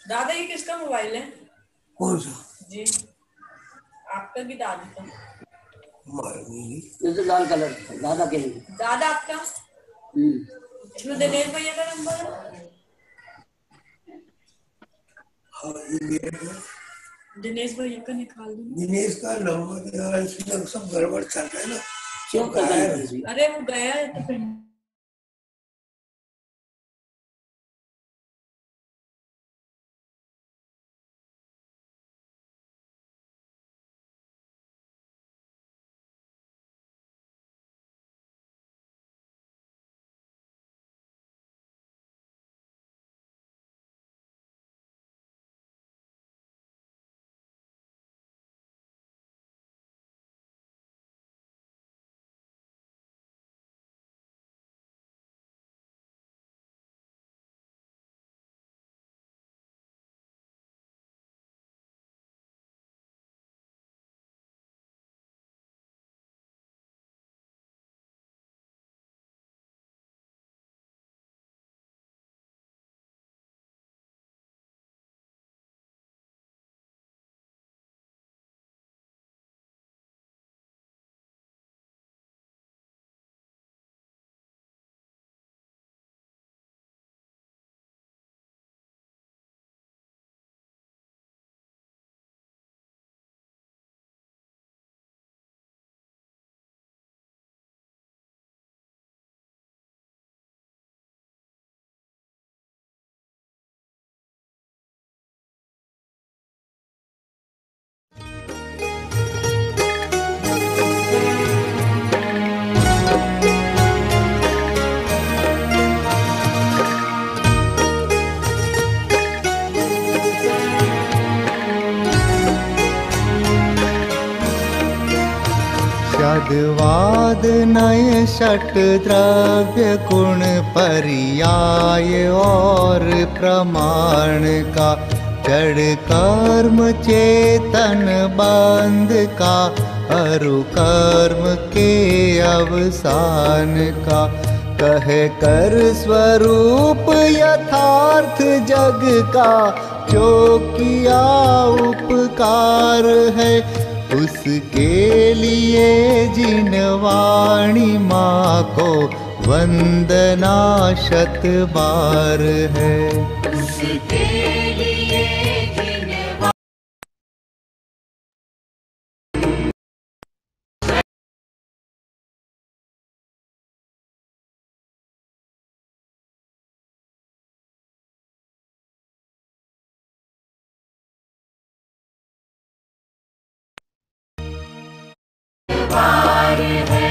दादा ये किसका मोबाइल है? कौन सा जी? आपका भी दादी का? ये तो लाल कलर दादा के लिए। दादा आपका? इसमें दिनेश भैया का नंबर है? हाँ ये मेरे को दिनेश भैया का निकाल दो। दिनेश का नंबर यार इसमें सब गड़बड़ चल रहा है ना। क्यों कर रहा है? अरे वो गया है तो फिर शब्दवाद नय षट द्रव्य गुण पर्याय और प्रमाण का जड़ कर्म चेतन बंध का अरु कर्म के अवसान का कहे कर स्वरूप यथार्थ जग का जो किया उपकार है उसके लिए जिन वाणी माँ को वंदना शत बार है। उसके लिए बार है।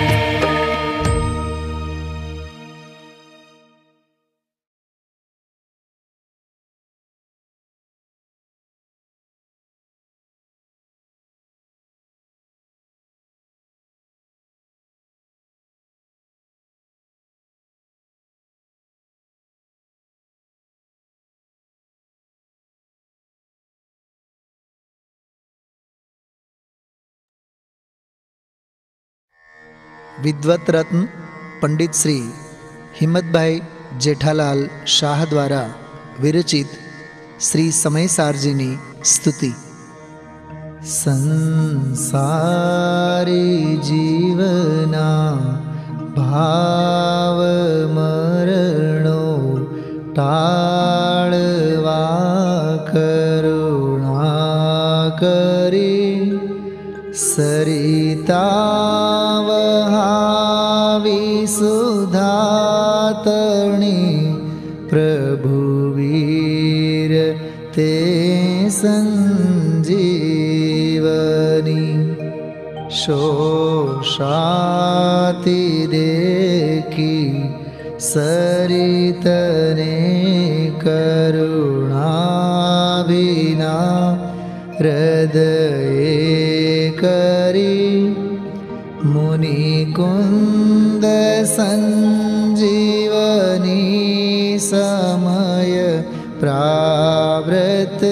विद्वत रत्न पंडित श्री हिम्मत भाई जेठालाल शाह द्वारा विरचित श्री समय सार्जिनी स्तुति। संसारी जीवना भाव मरणो टाळवा करुणा करी सरिता वहावी सुधातणी प्रभुवीर ते संजीवनी शोषाति देखी सरितने करुणा बिना हृदय करी मुनिकुंद संजीवनी समय प्रावृत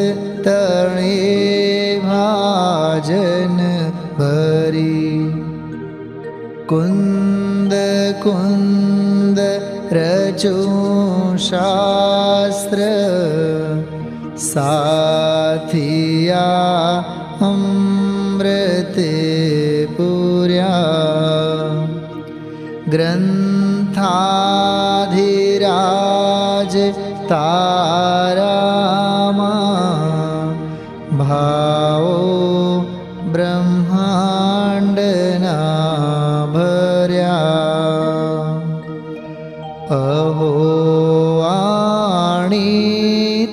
रचूं शास्त्र साथिया अमृते पुर्या ग्रंथाधिराज तारामा भावो ब्रह्मांडना भर्या अहो वाणी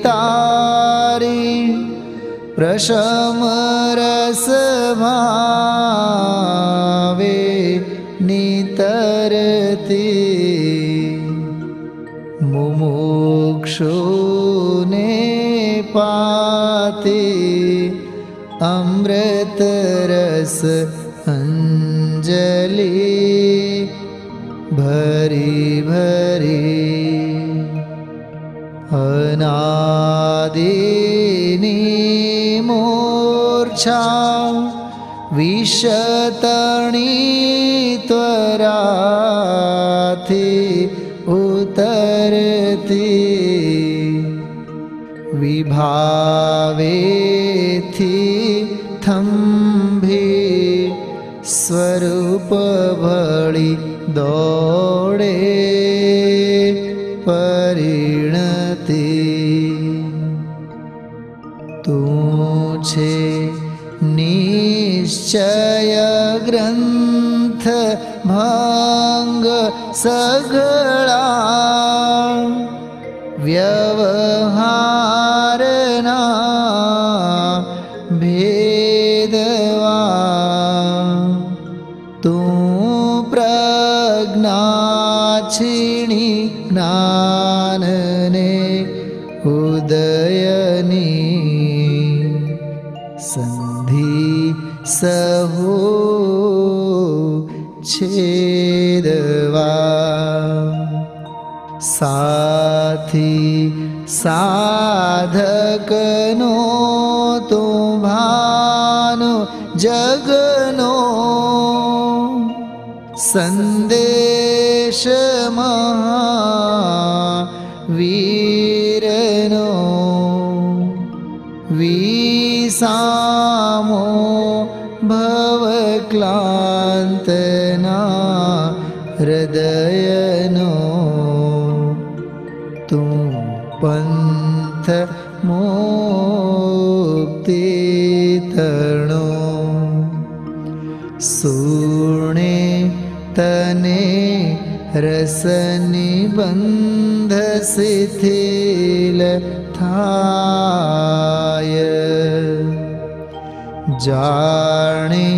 तारी प्रशम रस भावे नितरती मुमुक्षुने पाते अमृत रस अंजलि भरी भरी अनादिनी मूर्छा विशतणी त्वराथी उतरती विभावेथी थंभी स्वरूप भळी दौड़े परिणति तू छे निश्चय ग्रंथ भंग सगळा व्यवहारना भेदवा तू प्रज्ञाक्षिणी ज्ञानने उदयनी संधि सहो छेदवा साथी साधकनो तो भानो जगनो संदेश महावीरनो विसामो भवक्लांतना हृदयनो तू पंथ मुक्ति तरणो सुणे तने रसनिबंध शिथिल थाय जाने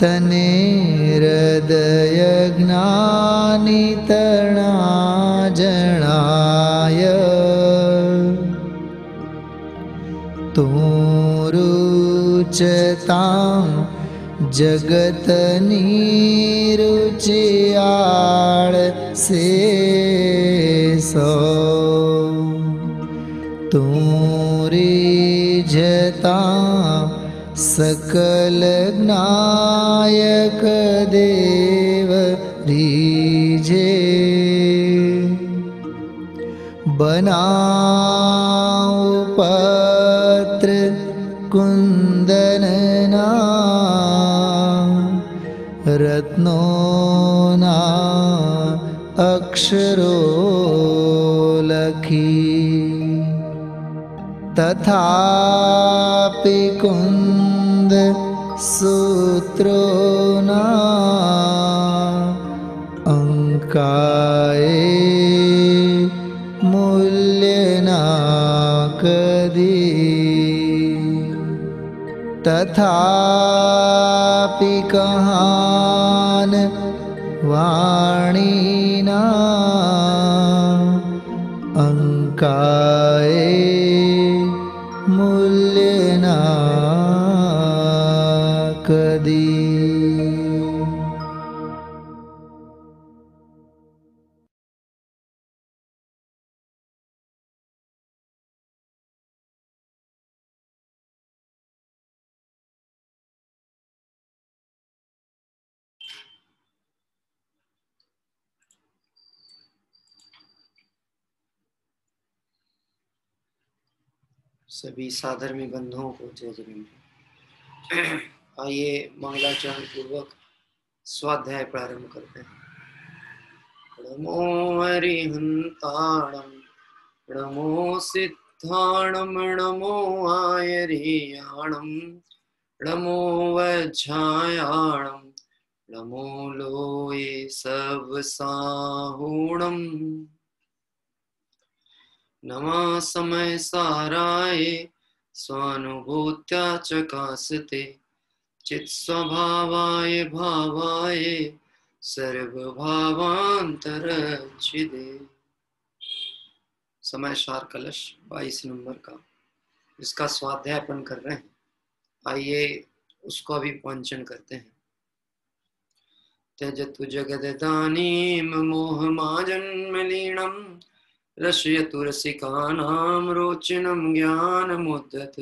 तने हृदय ज्ञानी तणा जणाय तू रुचतां जगतनी रुचियाळ से सो तू रिझतां सकल ज्ञायक देव रीजे बनाओ पत्र कुंदनना रत्नोना अक्षरो लखी तथापि कुंद सूत्रोना अंकाए मूल्यना कदी तथापि कहान वाणीना अंकाए मूल्यना कदी। सभी साधर्मी बंधुओं को जय जगन्नाथ। आइए मंगलाचरण पूर्वक स्वाध्याय प्रारंभ करते हैं। नमो हरिहंताणं नमो सिद्धाणं नमो आयर्याणं नमो वज्रायाणं नमो लोये सबसाहूणं नमः समय साराय स्वानुभूत्या चकासते चित् स्वभावाय भावाय सर्वभावांतरच्छिदे। समय सार कलश 22 नंबर का, इसका स्वाध्याय अपन कर रहे हैं। आइए उसको अभी वांचन करते हैं। त्यजतु जगददानीं मोहमाजन्मलीनं रसयतु रसिकानां रोचनं ज्ञानमुद्धत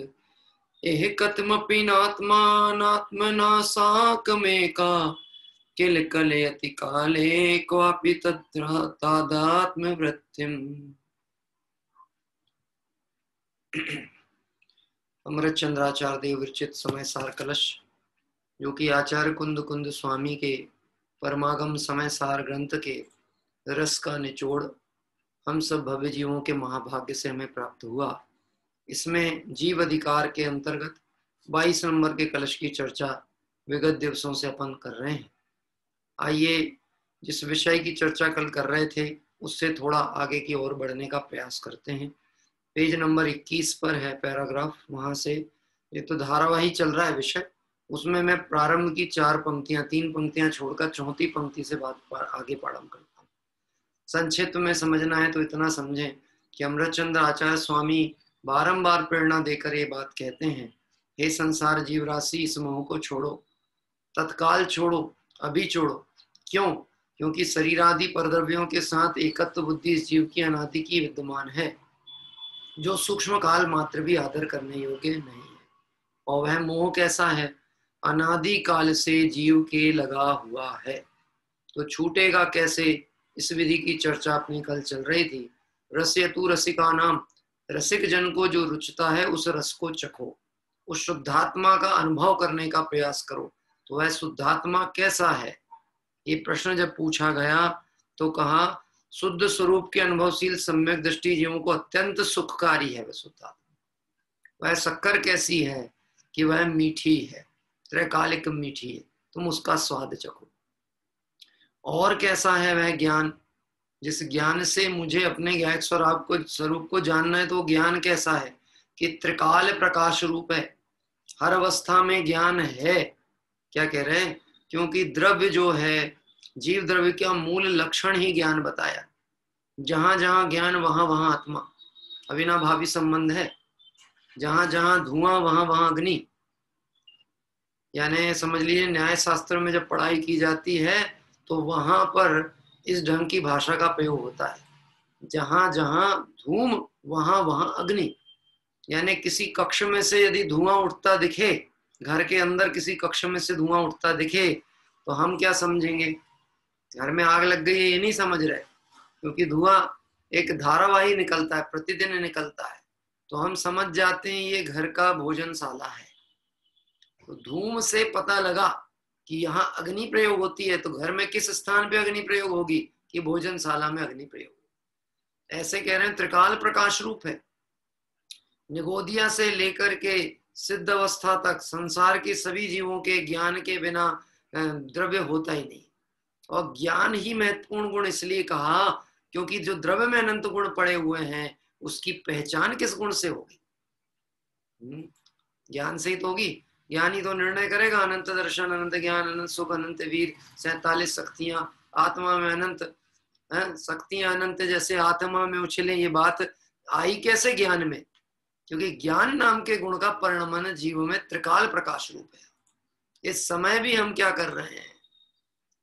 एह कथमपि नात्मानात्मना साकमेका किल कलयति काले क्वापि तत्र तादात्मवृत्तिम्। अमृत चंद्राचार्य देव विरचित समय सार कलश, जो कि आचार्य कुंद कुंद स्वामी के परमागम समय सार ग्रंथ के रस का निचोड़ हम सब भव्य जीवों के महाभाग्य से हमें प्राप्त हुआ। इसमें जीव अधिकार के अंतर्गत 22 नंबर के कलश की चर्चा विगत दिवसों से अपन कर रहे हैं। आइए जिस विषय की चर्चा कल कर रहे थे उससे थोड़ा आगे की ओर बढ़ने का प्रयास करते हैं। पेज नंबर 21 पर है पैराग्राफ, वहां से ये तो धारावाही चल रहा है विषय, उसमें मैं प्रारंभ की 3 पंक्तियां छोड़कर चौथी पंक्ति से बात आगे प्रारंभ करता हूँ। संक्षिप्त में समझना है तो इतना समझें कि अमृतचंद्र आचार्य स्वामी बारंबार प्रेरणा देकर ये बात कहते हैं, हे संसार जीव राशि, इस मोह को छोड़ो, तत्काल छोड़ो, अभी छोड़ो। क्यों? क्योंकि शरीरादि परद्रव्यों के साथ एकत्व बुद्धि इस जीव की अनादि की विद्यमान है, जो सूक्ष्म काल मात्र भी आदर करने योग्य नहीं है। और वह मोह कैसा है? अनादि काल से जीव के लगा हुआ है, तो छूटेगा कैसे? इस विधि की चर्चा अपनी कल चल रही थी। रसयतु रसिका नाम, रसिक जन को जो रुचता है उस रस को चखो, उस शुद्धात्मा का अनुभव करने का प्रयास करो। तो वह शुद्धात्मा कैसा है? ये प्रश्न जब पूछा गया तो कहा शुद्ध स्वरूप के अनुभवशील सम्यक दृष्टि जीवों को अत्यंत सुखकारी है वह शुद्धात्मा। वह शक्कर कैसी है कि वह मीठी है, त्रैकालिक मीठी है, तुम उसका स्वाद चखो। और कैसा है वह ज्ञान, जिस ज्ञान से मुझे अपने ज्ञायक स्वरूप को जानना है, तो ज्ञान कैसा है कि त्रिकाल प्रकाश रूप है, हर अवस्था में ज्ञान है। क्या कह रहे हैं? क्योंकि द्रव्य जो है, जीव द्रव्य का मूल लक्षण ही ज्ञान बताया। जहां जहां ज्ञान वहां वहां आत्मा, अविनाभावी संबंध है। जहां जहां धुआं वहां वहां अग्नि, यानी समझ लीजिए न्याय शास्त्र में जब पढ़ाई की जाती है तो वहां पर इस ढंग की भाषा का प्रयोग होता है। जहां जहां धूम वहां वहां अग्नि, यानी किसी कक्ष में से यदि धुआं उठता दिखे, घर के अंदर किसी कक्ष में से धुआं उठता दिखे, तो हम क्या समझेंगे? घर में आग लग गई है, ये नहीं समझ रहे, क्योंकि धुआं एक धारावाही निकलता है, प्रतिदिन निकलता है, तो हम समझ जाते हैं ये घर का भोजनशाला है। तो धूम से पता लगा कि यहाँ अग्नि प्रयोग होती है, तो घर में किस स्थान पे अग्नि प्रयोग होगी? कि भोजनशाला में अग्नि प्रयोग। ऐसे कह रहे हैं त्रिकाल प्रकाश रूप है। निगोदिया से लेकर के सिद्ध अवस्था तक संसार के सभी जीवों के ज्ञान के बिना द्रव्य होता ही नहीं। और ज्ञान ही महत्वपूर्ण गुण इसलिए कहा क्योंकि जो द्रव्य में अनंत गुण पड़े हुए हैं उसकी पहचान किस गुण से होगी? ज्ञान से ही तो होगी। ज्ञान ही तो निर्णय करेगा। अनंत दर्शन, अनंत ज्ञान, अनंत सुख, अनंत वीर, 47 शक्तियां, आत्मा में अनंत शक्तियां, अनंत जैसे आत्मा में उछले, ये बात आई कैसे ज्ञान में? क्योंकि ज्ञान नाम के गुण का परिणमन जीव में त्रिकाल प्रकाश रूप है। इस समय भी हम क्या कर रहे हैं?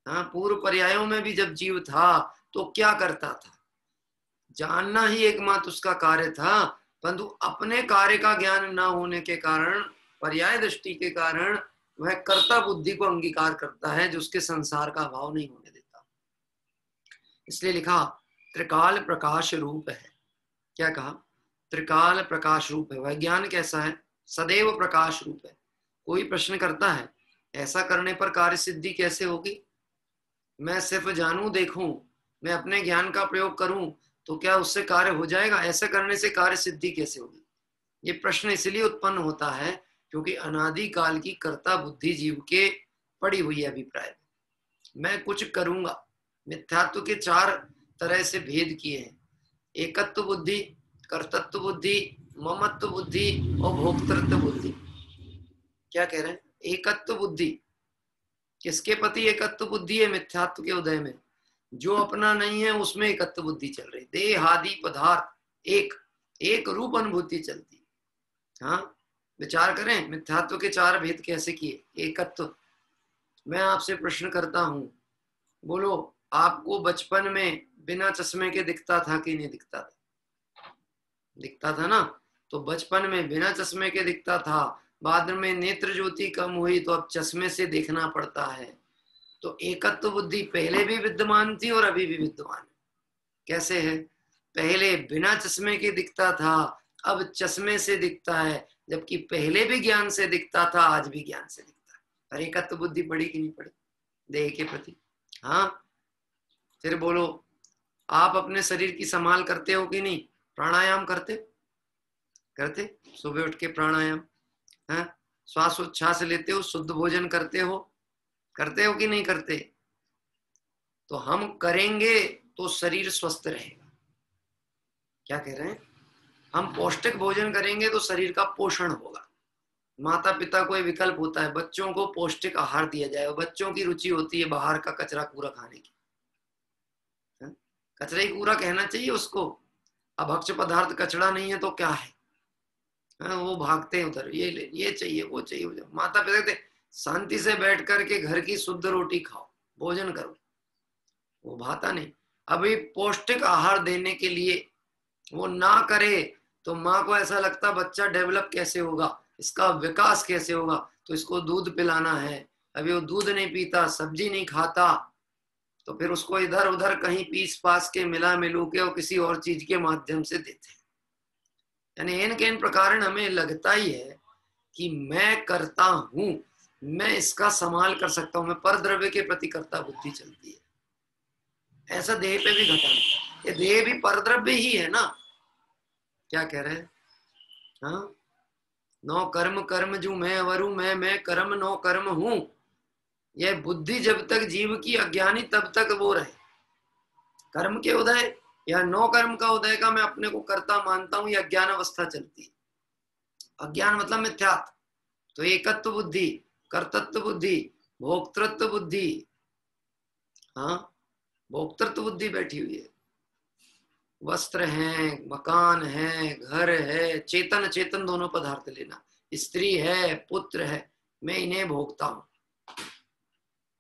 हाँ, पूर्व पर्यायों में भी जब जीव था तो क्या करता था? जानना ही एकमात्र उसका कार्य था, परंतु अपने कार्य का ज्ञान न होने के कारण, पर्याय दृष्टि के कारण, वह कर्ता बुद्धि को अंगीकार करता है, जो उसके संसार का अभाव नहीं होने देता। इसलिए लिखा त्रिकाल प्रकाश रूप है। क्या कहा? त्रिकाल प्रकाश रूप है। वह ज्ञान कैसा है? सदैव प्रकाश रूप है। कोई प्रश्न करता है ऐसा करने पर कार्य सिद्धि कैसे होगी? मैं सिर्फ जानूं, देखूं, मैं अपने ज्ञान का प्रयोग करूं तो क्या उससे कार्य हो जाएगा? ऐसा करने से कार्य सिद्धि कैसे होगी? ये प्रश्न इसलिए उत्पन्न होता है क्योंकि अनादि काल की कर्ता बुद्धि जीव के पड़ी हुई अभिप्राय। मैं कुछ करूंगा। मिथ्यात्व के 4 तरह से भेद किए हैं। एकत्व बुद्धि, कर्तृत्व बुद्धि, ममत्व बुद्धि और भोक्तृत्व बुद्धि। क्या कह रहे हैं? एकत्व बुद्धि किसके प्रति एकत्व बुद्धि है? मिथ्यात्व के उदय में। जो अपना नहीं है उसमें एकत्व बुद्धि चल रही। देह आदि पदार्थ एक रूप अनुभूति चलती। हाँ, विचार करें मिथ्यात्व के 4 भेद कैसे किए। एकत्व। मैं आपसे प्रश्न करता हूं, बोलो, आपको बचपन में बिना चश्मे के दिखता था कि नहीं दिखता था? दिखता था ना। तो बचपन में बिना चश्मे के दिखता था, बाद में नेत्र ज्योति कम हुई तो अब चश्मे से देखना पड़ता है। तो एकत्व बुद्धि पहले भी विद्यमान थी और अभी भी विद्यमान है। कैसे है? पहले बिना चश्मे के दिखता था, अब चश्मे से दिखता है, जबकि पहले भी ज्ञान से दिखता था, आज भी ज्ञान से दिखता है। और एकत्व बुद्धि पड़ी कि नहीं पड़ी देह के प्रति? हाँ। फिर बोलो, आप अपने शरीर की संभाल करते हो कि नहीं? प्राणायाम करते सुबह उठ के प्राणायाम, है, श्वासोच्छ्वास लेते हो, शुद्ध भोजन करते हो कि नहीं करते? तो हम करेंगे तो शरीर स्वस्थ रहेगा। क्या कह रहे हैं? हम पौष्टिक भोजन करेंगे तो शरीर का पोषण होगा। माता पिता को विकल्प होता है, बच्चों को पौष्टिक आहार दिया जाए। बच्चों की रुचि होती है बाहर का कचरा कूड़ा खाने की। कचरा ही कूड़ा कहना चाहिए उसको। अब भक्ष्य पदार्थ कचरा नहीं है तो क्या है? वो भागते हैं उधर, ये चाहिए, वो चाहिए। माता पिता कहते शांति से बैठ करके घर की शुद्ध रोटी खाओ, भोजन करो। वो भाता नहीं। अभी पौष्टिक आहार देने के लिए वो ना करे तो माँ को ऐसा लगता बच्चा डेवलप कैसे होगा, इसका विकास कैसे होगा, तो इसको दूध पिलाना है। अभी वो दूध नहीं पीता, सब्जी नहीं खाता, तो फिर उसको इधर उधर कहीं पीस पास के मिला मिलू के और किसी और चीज के माध्यम से देते हैं। यानी इन के इन प्रकार हमें लगता ही है कि मैं करता हूं, मैं इसका संभाल कर सकता हूं, मैं पर द्रव्य के प्रति कर्ता बुद्धि चलती है। ऐसा देह पे भी घटा नहीं। ये देह भी पर द्रव्य ही है ना। क्या कह रहे हैं? हाँ, नौ कर्म कर्म जू मैं अवरु, मैं कर्म नौ कर्म हूं। यह बुद्धि जब तक जीव की अज्ञानी तब तक वो रहे। कर्म के उदय या नौ कर्म का उदय का मैं अपने को कर्ता मानता हूं, यह अज्ञान अवस्था चलती है। अज्ञान मतलब मिथ्यात्व। तो एकत्व बुद्धि, कर्तृत्व बुद्धि, भोक्तृत्व बुद्धि, हाँ, भोक्तृत्व बुद्धि बैठी हुई है। वस्त्र है, मकान है, घर है, चेतन चेतन दोनों पदार्थ लेना, स्त्री है, पुत्र है, मैं इन्हें भोगता हूं।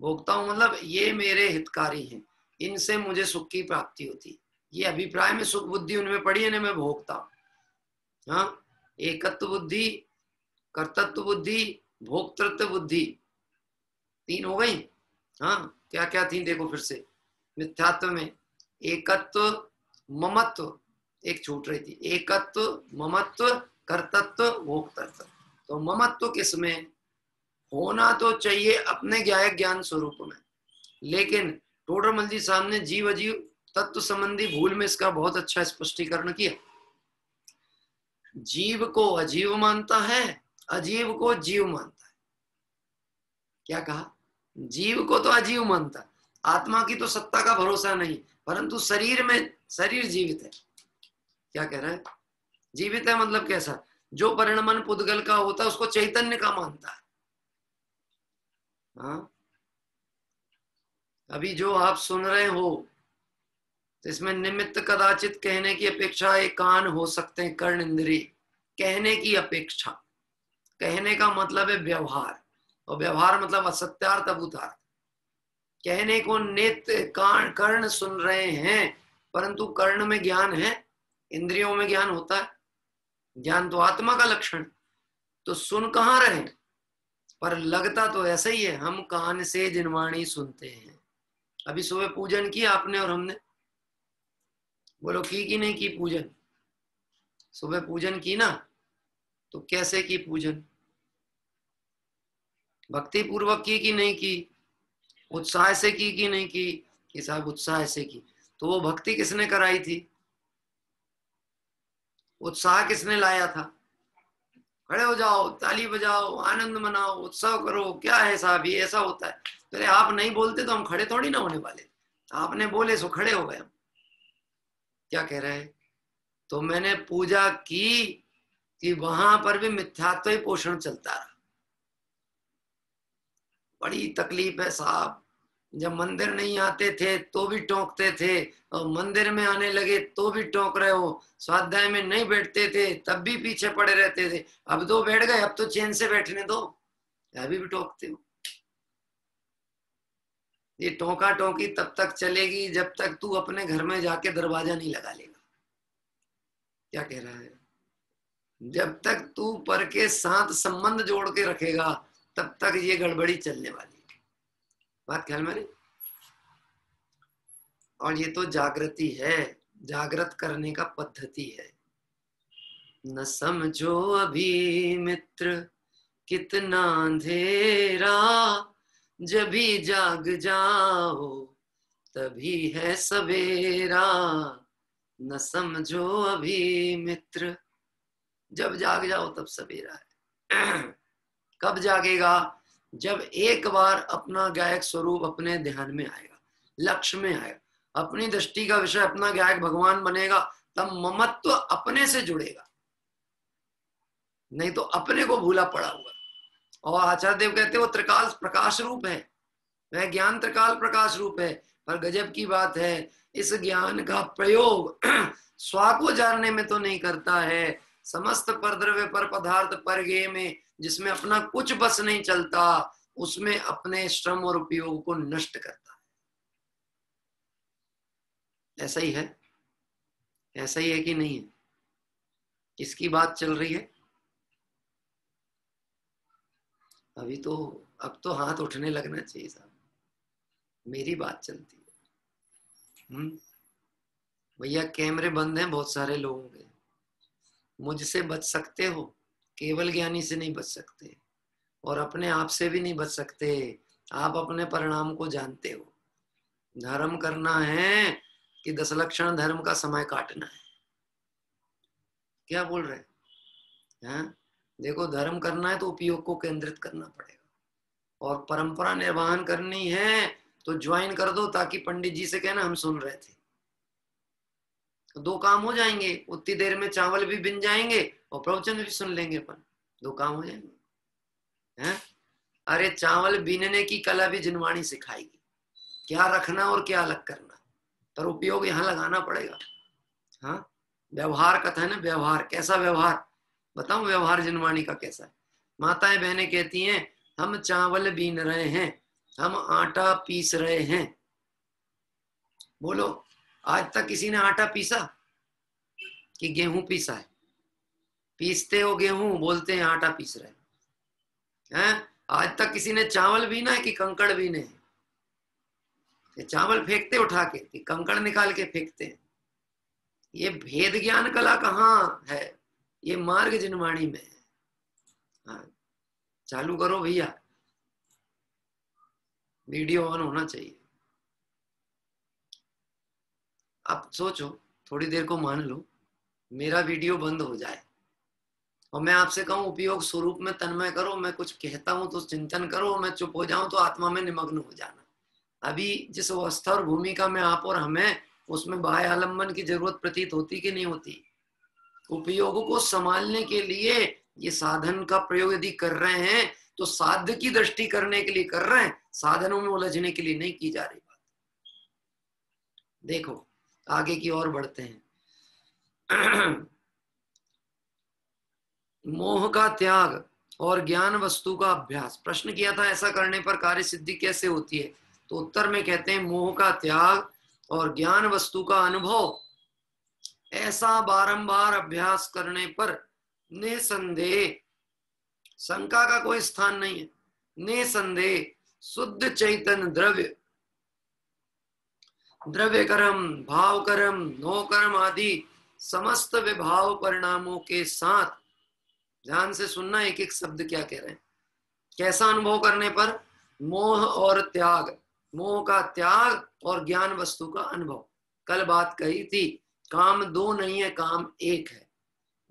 भोगता हूं मतलब ये मेरे हितकारी हैं, इनसे मुझे सुख की प्राप्ति होती। ये अभिप्राय में सुख बुद्धि उनमें पड़ी है ना, मैं भोगता हूं। हाँ, एकत्व बुद्धि, कर्तृत्व बुद्धि, भोक्तृत्व बुद्धि, 3 हो गई। हाँ, क्या क्या थी देखो फिर से। मिथ्यात्व में एकत्व, ममत्व एक छूट रही थी। एकत्व, ममत्व, कर्तृत्व, भोक्तृत्व। तो ममत्व किसमें? होना तो चाहिए अपने ज्ञान स्वरूप में, लेकिन टोडरमल जी साहब ने जीव अजीव तत्व संबंधी भूल में इसका बहुत अच्छा स्पष्टीकरण किया। जीव को अजीव मानता है, अजीव को जीव मानता है। क्या कहा? जीव को तो अजीव मानता है, आत्मा की तो सत्ता का भरोसा नहीं, परंतु शरीर में, शरीर जीवित है। क्या कह रहा है? जीवित है मतलब कैसा? जो परिणमन पुद्गल का होता है उसको चैतन्य का मानता है। हाँ, अभी जो आप सुन रहे हो तो इसमें निमित्त कदाचित कहने की अपेक्षा एक कान हो सकते हैं, कर्ण इंद्रिय। कहने की अपेक्षा, कहने का मतलब है व्यवहार, और व्यवहार मतलब असत्यार्थ अभूतार्थ। कहने को नेत्र कर्ण सुन रहे हैं, परंतु कर्ण में ज्ञान है, इंद्रियों में ज्ञान होता है। ज्ञान तो आत्मा का लक्षण। तो सुन कहाँ रहे, पर लगता तो ऐसा ही है। हम कान से जिनवाणी सुनते हैं। अभी सुबह पूजन किया आपने और हमने, बोलो की नहीं की पूजन? सुबह पूजन की ना, तो कैसे की पूजन? भक्ति पूर्वक की कि नहीं की? उत्साह से की कि नहीं की? कि साहब उत्साह से की। तो वो भक्ति किसने कराई थी? उत्साह किसने लाया था? खड़े हो जाओ, ताली बजाओ, आनंद मनाओ, उत्सव करो, क्या है साहब ये ऐसा होता है। अरे आप नहीं बोलते तो हम खड़े थोड़ी ना होने वाले, आपने बोले सो खड़े हो गए हम। क्या कह रहे हैं? तो मैंने पूजा की कि वहां पर भी मिथ्यात्व ही पोषण चलता रहा। बड़ी तकलीफ है साहब। जब मंदिर नहीं आते थे तो भी टोकते थे, और मंदिर में आने लगे तो भी टोक रहे हो, स्वाध्याय में नहीं बैठते थे तब भी पीछे पड़े रहते थे, अब दो बैठ गए, अब तो चैन से बैठने दो, अभी भी टोकते हो। ये टोका टोकी तब तक चलेगी जब तक तू अपने घर में जाके दरवाजा नहीं लगा लेगा। क्या कह रहा है? जब तक तू पर के साथ संबंध जोड़ के रखेगा तब तक ये गड़बड़ी चलने वाली है। बात ख्याल में? और ये तो जागृति है, जागृत करने का पद्धति है। न समझो अभी मित्र कितना अंधेरा, जब भी जाग जाओ तभी है सवेरा। न समझो अभी मित्र, जब जाग जाओ तब सवेरा है। कब जागेगा? जब एक बार अपना गायक स्वरूप अपने ध्यान में आएगा, लक्ष्य में आएगा, अपनी दृष्टि का विषय अपना गायक भगवान बनेगा, तब ममत्व अपने से जुड़ेगा, नहीं तो अपने को भूला पड़ा हुआ। और आचार्य देव कहते वो त्रिकाल प्रकाश रूप है, वह ज्ञान त्रिकाल प्रकाश रूप है। पर गजब की बात है, इस ज्ञान का प्रयोग स्वा को जानने में तो नहीं करता है, समस्त परद्रव्य पर पदार्थ पर गे में जिसमें अपना कुछ बस नहीं चलता, उसमें अपने श्रम और उपयोग को नष्ट करता है। ऐसा ही है? ऐसा ही है कि नहीं है? किसकी बात चल रही है अभी? तो अब तो हाथ उठने लगना चाहिए साहब, मेरी बात चलती है। भैया कैमरे बंद हैं बहुत सारे लोगों के, मुझसे बच सकते हो, केवल ज्ञानी से नहीं बच सकते, और अपने आप से भी नहीं बच सकते। आप अपने परिणाम को जानते हो। धर्म करना है कि 10 लक्षण धर्म का समय काटना है? क्या बोल रहे हैं? देखो, धर्म करना है तो उपयोग को केंद्रित करना पड़ेगा, और परंपरा निर्वहन करनी है तो ज्वाइन कर दो, ताकि पंडित जी से कहना हम सुन रहे थे। तो 2 काम हो जाएंगे, उतनी देर में चावल भी बिन जाएंगे और प्रवचन भी सुन लेंगे अपन, 2 काम हो जाएंगे। हैं? अरे चावल बीनने की कला भी जिनवाणी सिखाएगी, क्या रखना और क्या अलग करना, पर उपयोग यहाँ लगाना पड़ेगा। हाँ, व्यवहार कथा है ना, व्यवहार कैसा व्यवहार बताऊं? व्यवहार जिनवाणी का कैसा है? माताएं बहनें कहती हैं हम चावल बीन रहे हैं, हम आटा पीस रहे हैं। बोलो, आज तक किसी ने आटा पीसा कि गेहूं पीसा है? पीसते हो गेहूं, बोलते हैं आटा पीस रहे हैं। आज तक किसी ने चावल बीना है कि कंकड़ बीने हैं? चावल फेंकते उठा के कि कंकड़ निकाल के फेंकते हैं? ये भेद ज्ञान कला कहाँ है? ये मार्ग जिनवाणी में है। हाँ, चालू करो भैया, वीडियो ऑन होना चाहिए। अब सोचो, थोड़ी देर को मान लो मेरा वीडियो बंद हो जाए और मैं आपसे कहूं उपयोग स्वरूप में तन्मय करो, मैं कुछ कहता हूं तो चिंतन करो, मैं चुप हो जाऊं तो आत्मा में निमग्न हो जाना। अभी जिस अवस्था और भूमिका में आप और हमें, उसमें बाह्य आलम्बन की जरूरत प्रतीत होती कि नहीं होती? उपयोग को संभालने के लिए ये साधन का प्रयोग यदि कर रहे हैं तो साध्य की दृष्टि करने के लिए कर रहे हैं, साधनों में उलझने के लिए नहीं की जा रही बात। देखो आगे की ओर बढ़ते हैं। मोह का त्याग और ज्ञान वस्तु का अभ्यास। प्रश्न किया था ऐसा करने पर कार्य सिद्धि कैसे होती है? तो उत्तर में कहते हैं मोह का त्याग और ज्ञान वस्तु का अनुभव, ऐसा बारंबार अभ्यास करने पर निसंदेह, शंका का कोई स्थान नहीं है, निसंदेह शुद्ध चैतन्य द्रव्य, द्रव्य कर्म, भाव कर्म, नो कर्म आदि समस्त विभाव परिणामों के साथ, ध्यान से सुनना एक एक शब्द क्या कह रहे हैं। कैसा अनुभव करने पर? मोह और त्याग, मोह का त्याग और ज्ञान वस्तु का अनुभव। कल बात कही थी, काम दो नहीं है, काम एक है।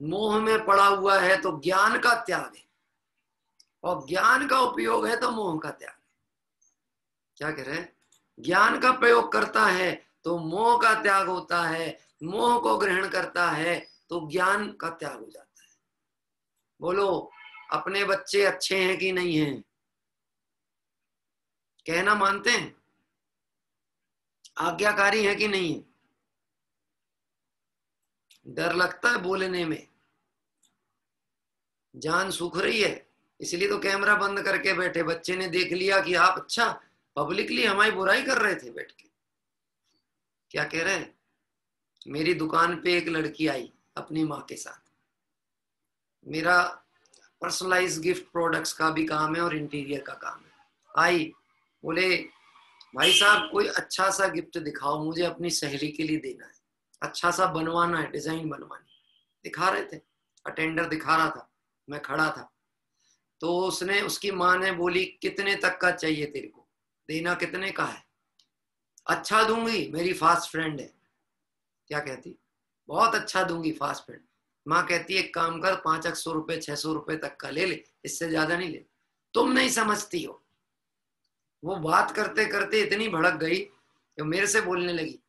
मोह में पड़ा हुआ है तो ज्ञान का त्याग है, और ज्ञान का उपयोग है तो मोह का त्याग है। क्या कह रहे हैं? ज्ञान का प्रयोग करता है तो मोह का त्याग होता है, मोह को ग्रहण करता है तो ज्ञान का त्याग हो जाता है। बोलो, अपने बच्चे अच्छे हैं कि नहीं हैं? कहना मानते हैं? आज्ञाकारी है कि नहीं है? डर लगता है बोलने में, जान सूख रही है, इसलिए तो कैमरा बंद करके बैठे। बच्चे ने देख लिया कि आप अच्छा पब्लिकली हमारी बुराई कर रहे थे बैठ के। क्या कह रहे हैं? मेरी दुकान पे एक लड़की आई अपनी माँ के साथ। मेरा पर्सनलाइज गिफ्ट प्रोडक्ट्स का भी काम है और इंटीरियर का काम है। आई, बोले भाई साहब कोई अच्छा सा गिफ्ट दिखाओ, मुझे अपनी सहेली के लिए देना है, अच्छा सा बनवाना है, डिजाइन बनवानी। दिखा रहे थे, अटेंडर दिखा रहा था, मैं खड़ा था। तो उसने, उसकी माँ ने बोली कितने तक का चाहिए तेरे को, देना कितने का है? अच्छा दूंगी, मेरी फास्ट फ्रेंड है। क्या कहती? बहुत अच्छा दूंगी, फास्ट फ्रेंड। माँ कहती है एक काम कर, 500 रुपए 600 रुपए तक का ले ले, इससे ज्यादा नहीं ले। तुम नहीं समझती हो। वो बात करते करते इतनी भड़क गई कि मेरे से बोलने लगी,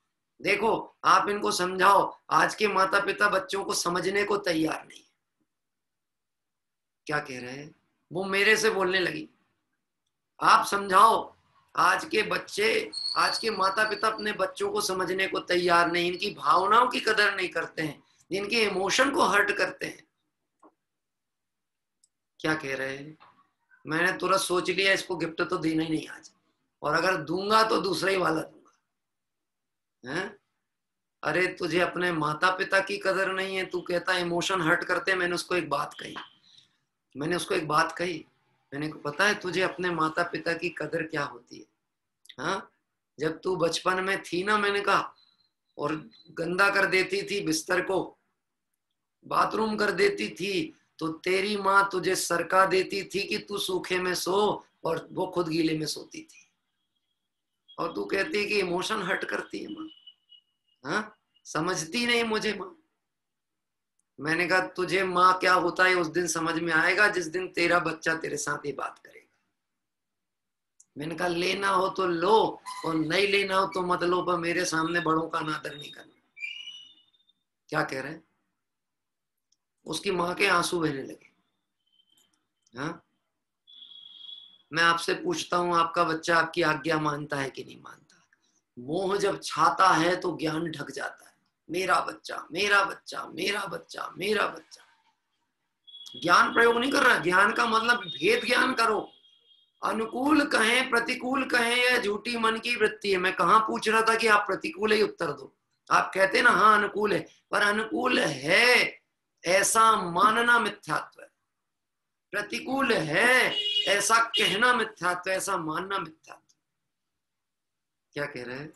देखो आप इनको समझाओ, आज के माता पिता बच्चों को समझने को तैयार नहीं। क्या कह रहे हैं? वो मेरे से बोलने लगी, आप समझाओ, आज के बच्चे, आज के माता पिता अपने बच्चों को समझने को तैयार नहीं, इनकी भावनाओं की कदर नहीं करते हैं, इनके इमोशन को हर्ट करते हैं। क्या कह रहे हैं? मैंने तुरंत सोच लिया इसको गिफ्ट तो देना ही नहीं आज, और अगर दूंगा तो दूसरा ही वाला दूंगा। हैं? अरे तुझे अपने माता पिता की कदर नहीं है, तू कहता इमोशन हर्ट करते हैं। मैंने उसको एक बात कही, मैंने को पता है तुझे अपने माता पिता की कदर क्या होती है? हाँ, जब तू बचपन में थी ना, मैंने कहा, और गंदा कर देती थी बिस्तर को, बाथरूम कर देती थी, तो तेरी माँ तुझे सरका देती थी कि तू सूखे में सो, और वो खुद गीले में सोती थी। और तू कहती कि इमोशन हर्ट करती है माँ। हाँ, समझती नहीं मुझे माँ। मैंने कहा तुझे माँ क्या होता है उस दिन समझ में आएगा जिस दिन तेरा बच्चा तेरे साथ ये बात करेगा। मैंने कहा लेना हो तो लो, और नहीं लेना हो तो मत लो, पर मेरे सामने बड़ों का अनादर नहीं करना। क्या कह रहे हैं? उसकी माँ के आंसू बहने लगे। हाँ, मैं आपसे पूछता हूं, आपका बच्चा आपकी आज्ञा मानता है कि नहीं मानता? मोह जब छाता है तो ज्ञान ढक जाता है। मेरा बच्चा, मेरा बच्चा, मेरा बच्चा, मेरा बच्चा। ज्ञान प्रयोग नहीं कर रहा। ज्ञान का मतलब भेद ज्ञान करो। अनुकूल कहें प्रतिकूल कहें, यह झूठी मन की वृत्ति है। मैं कहाँ पूछ रहा था कि आप प्रतिकूल ही उत्तर दो। आप कहते ना हाँ अनुकूल है, पर अनुकूल है ऐसा मानना मिथ्यात्व है, प्रतिकूल है ऐसा कहना मिथ्यात्व, ऐसा मानना मिथ्यात्व। क्या कह रहे हैं?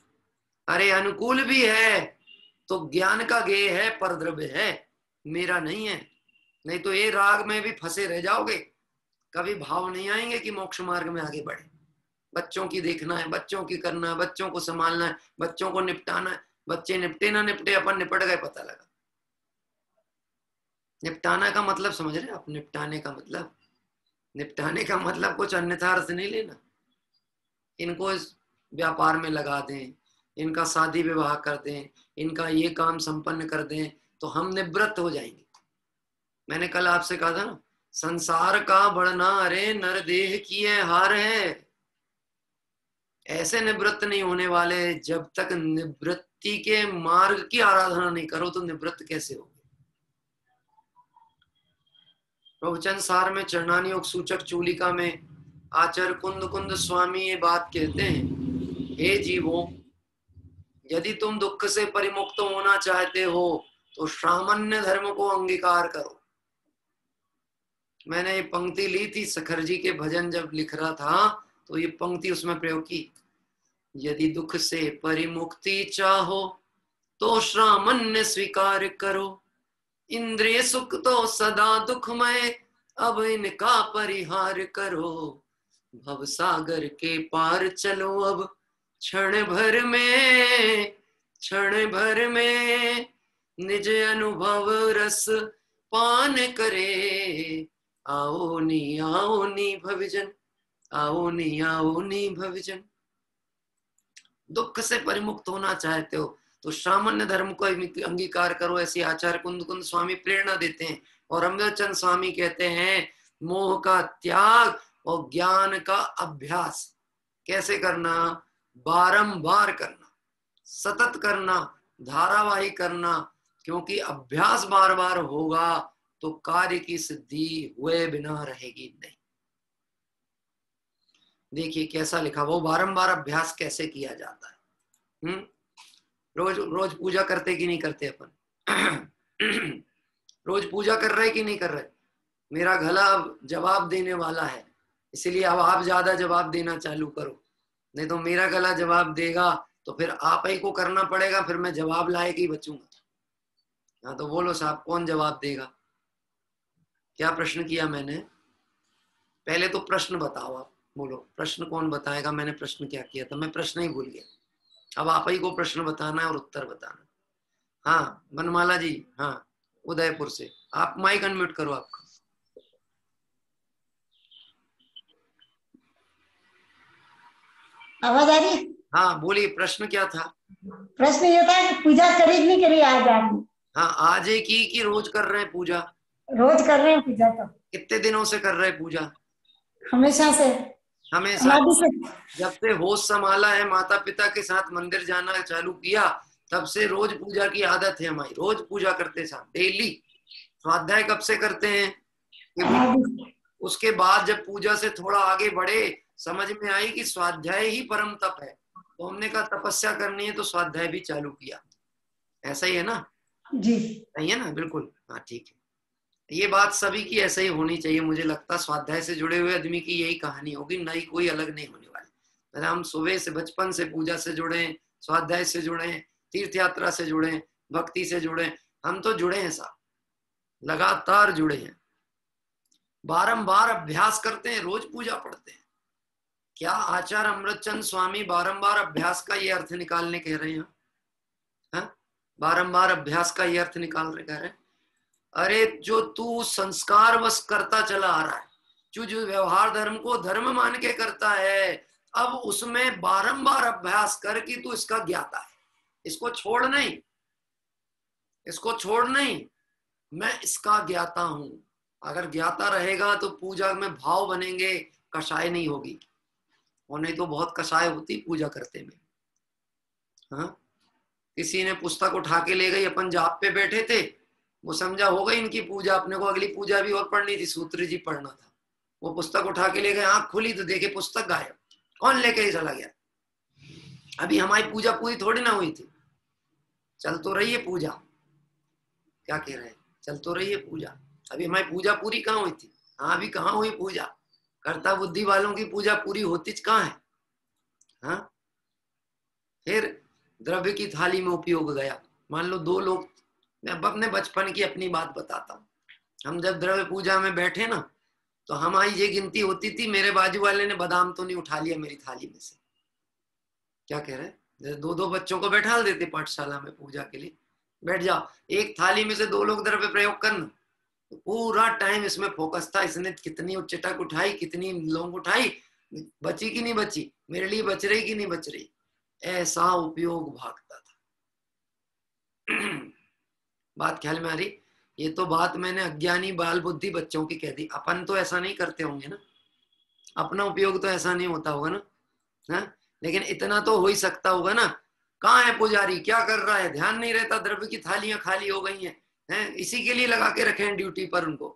अरे अनुकूल भी है तो ज्ञान का गेय है, परद्रव्य है, मेरा नहीं है। नहीं तो ये राग में भी फंसे रह जाओगे, कभी भाव नहीं आएंगे कि मोक्ष मार्ग में आगे बढ़े। बच्चों की देखना है, बच्चों की करना है, बच्चों को संभालना है, बच्चों को निपटाना है। बच्चे निपटे ना निपटे, अपन निपट गए पता लगा। निपटाना का मतलब समझ रहे आप? निपटाने का मतलब कुछ अन्यथा अर्थ नहीं लेना। इनको इस व्यापार में लगा दें, इनका शादी विवाह कर दें, इनका ये काम संपन्न कर दें तो हम निवृत्त हो जाएंगे। मैंने कल आपसे कहा था ना, संसार का बढ़ना अरे नर देह की है हार है। ऐसे निवृत्त नहीं होने वाले। जब तक निवृत्ति के मार्ग की आराधना नहीं करो तो निवृत्त कैसे होगे? प्रवचन सार में चरणानी योग सूचक चूलिका में आचार्य कुंद कुंद स्वामी ये बात कहते हैं, हे जीवों, यदि तुम दुख से परिमुक्त होना चाहते हो तो सामान्य धर्म को अंगीकार करो। मैंने ये पंक्ति ली थी सखर जी के भजन जब लिख रहा था, तो ये पंक्ति उसमें प्रयोग की। यदि दुख से परिमुक्ति चाहो तो श्रामण्य स्वीकार करो। इंद्रिय सुख तो सदा दुखमय, अब इनका परिहार करो। भव सागर के पार चलो अब क्षण भर में, क्षण भर में निज अनुभव रस पान करे। आओ नी भविजन, आओ नी भविजन। दुख से परिमुक्त होना चाहते हो तो सामान्य धर्म को अंगीकार करो, ऐसे आचार्य कुंद कुंद स्वामी प्रेरणा देते हैं। और अमृतचंद स्वामी कहते हैं मोह का त्याग और ज्ञान का अभ्यास कैसे करना, बारंबार करना, सतत करना, धारावाही करना, क्योंकि अभ्यास बार बार होगा तो कार्य की सिद्धि हुए बिना रहेगी नहीं। देखिए कैसा लिखा, वो बारंबार अभ्यास कैसे किया जाता है। रोज रोज पूजा करते कि नहीं करते अपन? रोज पूजा कर रहे कि नहीं कर रहे? मेरा गला अब जवाब देने वाला है, इसलिए अब आप ज्यादा जवाब देना चालू करो, नहीं तो मेरा गला जवाब देगा तो फिर आप ही को करना पड़ेगा, फिर मैं जवाब लायक ही बचूंगा। हाँ तो बोलो साहब, कौन जवाब देगा? क्या प्रश्न किया मैंने? पहले तो प्रश्न बताओ आप, बोलो प्रश्न कौन बताएगा? मैंने प्रश्न क्या किया था? मैं प्रश्न ही भूल गया। अब आप ही को प्रश्न बताना है और उत्तर बताना। हाँ बनमाला जी, हाँ उदयपुर से, आप माइक अनम्यूट करो आपका। आवाज आ रही है? हाँ बोलिए, प्रश्न क्या था? प्रश्न ये था कि पूजा करी कि नहीं करी आज आपने? हाँ आज ही की कि रोज कर रहे हैं पूजा? रोज कर रहे हैं पूजा। तो कितने दिनों से कर रहे हैं पूजा? हमेशा से। हमेशा। जब से होश संभाला है, माता पिता के साथ मंदिर जाना चालू किया, तब से रोज पूजा की आदत है हमारी, रोज पूजा करते साथ, डेली। स्वाध्याय कब से करते हैं? उसके बाद जब पूजा से थोड़ा आगे बढ़े, समझ में आई कि स्वाध्याय ही परम तप है, तो हमने कहा तपस्या करनी है तो स्वाध्याय भी चालू किया। ऐसा ही है ना जी? नहीं है ना? बिल्कुल, हाँ ठीक है। ये बात सभी की ऐसा ही होनी चाहिए। मुझे लगता है स्वाध्याय से जुड़े हुए आदमी की यही कहानी होगी, नई कोई अलग नहीं होने वाली। हम सुबह से बचपन से पूजा से जुड़े, स्वाध्याय से जुड़े, तीर्थ यात्रा से जुड़े, भक्ति से जुड़े, हम तो जुड़े हैं साहब, लगातार जुड़े हैं, बारंबार अभ्यास करते हैं, रोज पूजा पढ़ते हैं। क्या आचार्य अमृतचंद स्वामी बारंबार अभ्यास का ये अर्थ निकालने कह रहे हैं? हाँ? बारंबार अभ्यास का ये अर्थ निकाल रहे कह रहे हैं? अरे जो तू संस्कार वश करता चला आ रहा है, जो व्यवहार धर्म को धर्म मान के करता है, अब उसमें बारंबार अभ्यास कर कि तू इसका ज्ञाता है। इसको छोड़ नहीं, इसको छोड़ नहीं, मैं इसका ज्ञाता हूं। अगर ज्ञाता रहेगा तो पूजा में भाव बनेंगे, कषाय नहीं होगी। और नहीं तो बहुत कषाय होती पूजा करते में। हाँ किसी ने पुस्तक उठा के ले गई, अपन जाप पे बैठे थे, वो समझा हो गई इनकी पूजा, अपने को अगली पूजा भी और पढ़नी थी, सूत्र जी पढ़ना था। वो पुस्तक उठा के ले गए, आंख खुली तो देखे पुस्तक गायब। कौन लेके ही चला गया? अभी हमारी पूजा पूरी थोड़ी ना हुई थी, चल तो रही है पूजा। क्या कह रहे हैं? चल तो रही है पूजा। अभी हमारी पूजा पूरी कहाँ हुई थी? हाँ अभी कहाँ हुई पूजा? कर्ता बुद्धि वालों की पूजा पूरी होती कहाँ है? हाँ फिर द्रव्य की थाली में उपयोग गया। मान लो दो लोग, मैं अपने बचपन की अपनी बात बताता हूँ। हम जब द्रव्य पूजा में बैठे ना, तो हमारी ये गिनती होती थी, मेरे बाजू वाले ने बादाम तो नहीं उठा लिया मेरी थाली में से। क्या कह रहे हैं? जैसे दो दो बच्चों को बैठा देते पाठशाला में पूजा के लिए, बैठ जाओ, एक थाली में से दो लोग द्रव्य प्रयोग करना। तो पूरा टाइम इसमें फोकस था, इसने कितनी चटक उठाई, कितनी लौंग उठाई, बची कि नहीं बची, मेरे लिए बच रही कि नहीं बच रही, ऐसा उपयोग भागता था। बात ख्याल में आ रही? ये तो बात मैंने अज्ञानी बाल बुद्धि बच्चों की कह दी। अपन तो ऐसा नहीं करते होंगे ना, अपना उपयोग तो ऐसा नहीं होता होगा ना, है? लेकिन इतना तो हो ही सकता होगा ना, कहाँ है पुजारी, क्या कर रहा है, ध्यान नहीं रहता, द्रव्य की थालियां खाली हो गई हैं, इसी के लिए लगा के रखे हैं ड्यूटी पर उनको।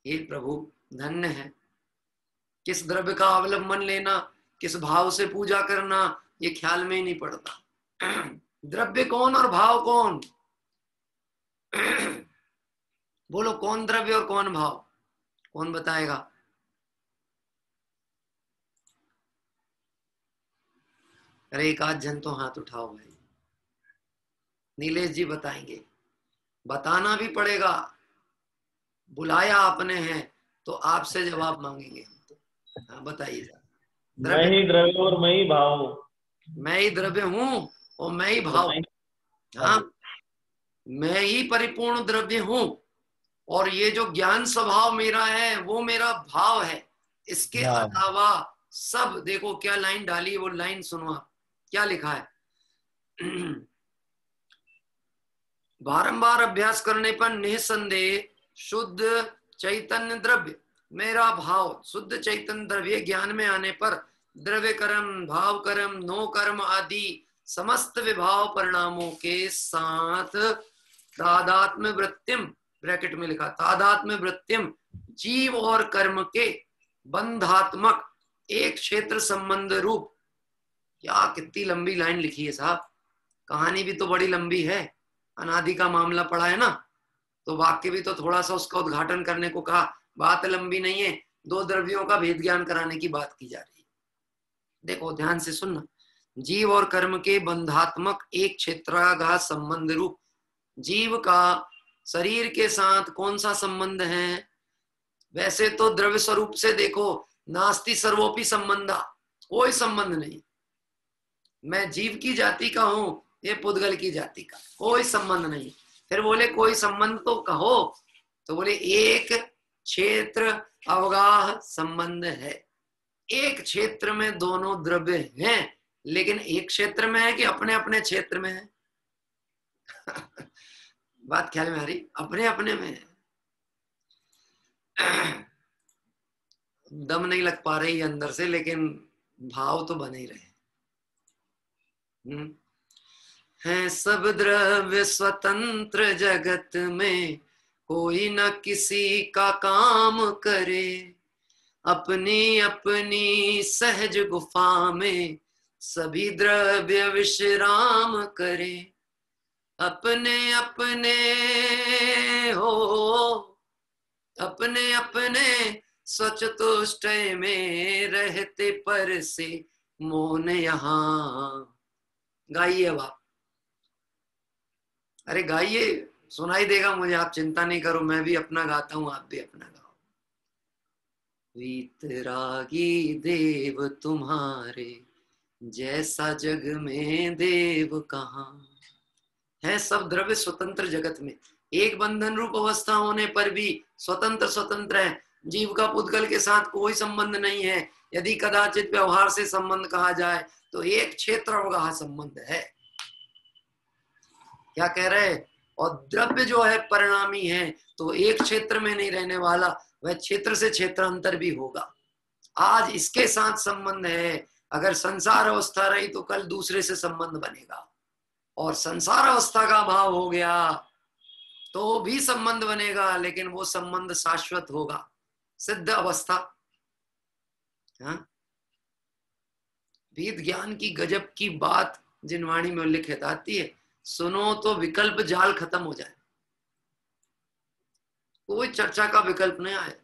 हे प्रभु धन्य है। किस द्रव्य का अवलंबन लेना, किस भाव से पूजा करना, ये ख्याल में ही नहीं पड़ता। द्रव्य कौन और भाव कौन? बोलो कौन द्रव्य और कौन भाव? कौन बताएगा? अरे एक आध जन तो हाथ उठाओ भाई। नीलेश जी बताएंगे, बताना भी पड़ेगा, बुलाया आपने है तो आपसे जवाब मांगेंगे। हाँ बताइए। मैं ही द्रव्य और मैं ही भाव हूँ। मैं ही द्रव्य हूँ और मैं ही और भाव। मैं हाँ, मैं ही परिपूर्ण द्रव्य हूँ और ये जो ज्ञान स्वभाव मेरा है वो मेरा भाव है। इसके अलावा सब, देखो क्या लाइन डाली, वो लाइन सुनो आप, क्या लिखा है। बारंबार अभ्यास करने पर निसंदेह शुद्ध चैतन्य द्रव्य मेरा भाव, शुद्ध चैतन्य द्रव्य ज्ञान में आने पर द्रव्य कर्म, भाव कर्म, नो कर्म आदि समस्त विभाव परिणामों के साथ तादात्म्य वृत्तिम, ब्रैकेट में लिखा तादात्म्य वृत्तिम, जीव और कर्म के बंधात्मक एक क्षेत्र संबंध रूप। क्या कितनी लंबी लाइन लिखी है साहब, कहानी भी तो बड़ी लंबी है। अनादि का मामला पड़ा है ना, तो वाक्य भी तो थोड़ा सा उसका उद्घाटन करने को कहा। बात लंबी नहीं है, दो द्रव्यों का भेद ज्ञान कराने की बात की जा रही है। देखो ध्यान से सुनना, जीव और कर्म के बंधात्मक एक क्षेत्राघात संबंध रूप। जीव का शरीर के साथ कौन सा संबंध है? वैसे तो द्रव्य स्वरूप से देखो, नास्ति सर्वोपि संबंधा, कोई संबंध नहीं। मैं जीव की जाति का हूं, ये पुद्गल की जाति का, कोई संबंध नहीं। फिर बोले कोई संबंध तो कहो, तो बोले एक क्षेत्र अवगाह संबंध है। एक क्षेत्र में दोनों द्रव्य हैं, लेकिन एक क्षेत्र में है कि अपने अपने क्षेत्र में है? बात ख्याल में आ रही? अपने अपने में है। दम नहीं लग पा रही अंदर से, लेकिन भाव तो बने ही रहे। है सब द्रव्य स्वतंत्र जगत में, कोई न किसी का काम करे, अपनी अपनी सहज गुफा में सभी द्रव्य विश्राम करे। अपने अपने हो, अपने अपने स्वचतुष्टय में रहते पर से मौन यहाँ। गाइए अब आप, अरे गाइए, सुनाई देगा मुझे, आप चिंता नहीं करो, मैं भी अपना गाता हूं, आप भी अपना गाओ। वीतरागी देव तुम्हारे जैसा जग में देव कहाँ है। सब द्रव्य स्वतंत्र जगत में एक बंधन रूप अवस्था होने पर भी स्वतंत्र स्वतंत्र है। जीव का पुद्गल के साथ कोई संबंध नहीं है। यदि कदाचित व्यवहार से संबंध कहा जाए तो एक क्षेत्र अवगाह संबंध है। क्या कह रहे? और द्रव्य जो है परिणामी है, तो एक क्षेत्र में नहीं रहने वाला, वह क्षेत्र से क्षेत्र अंतर भी होगा। आज इसके साथ संबंध है, अगर संसार अवस्था रही तो कल दूसरे से संबंध बनेगा, और संसार अवस्था का भाव हो गया तो भी संबंध बनेगा, लेकिन वो संबंध शाश्वत होगा, सिद्ध अवस्था। हाँ? वेद ज्ञान की गजब की बात जिनवाणी में उल्लिखित आती है, सुनो तो विकल्प जाल खत्म हो जाए, कोई चर्चा का विकल्प नहीं आए,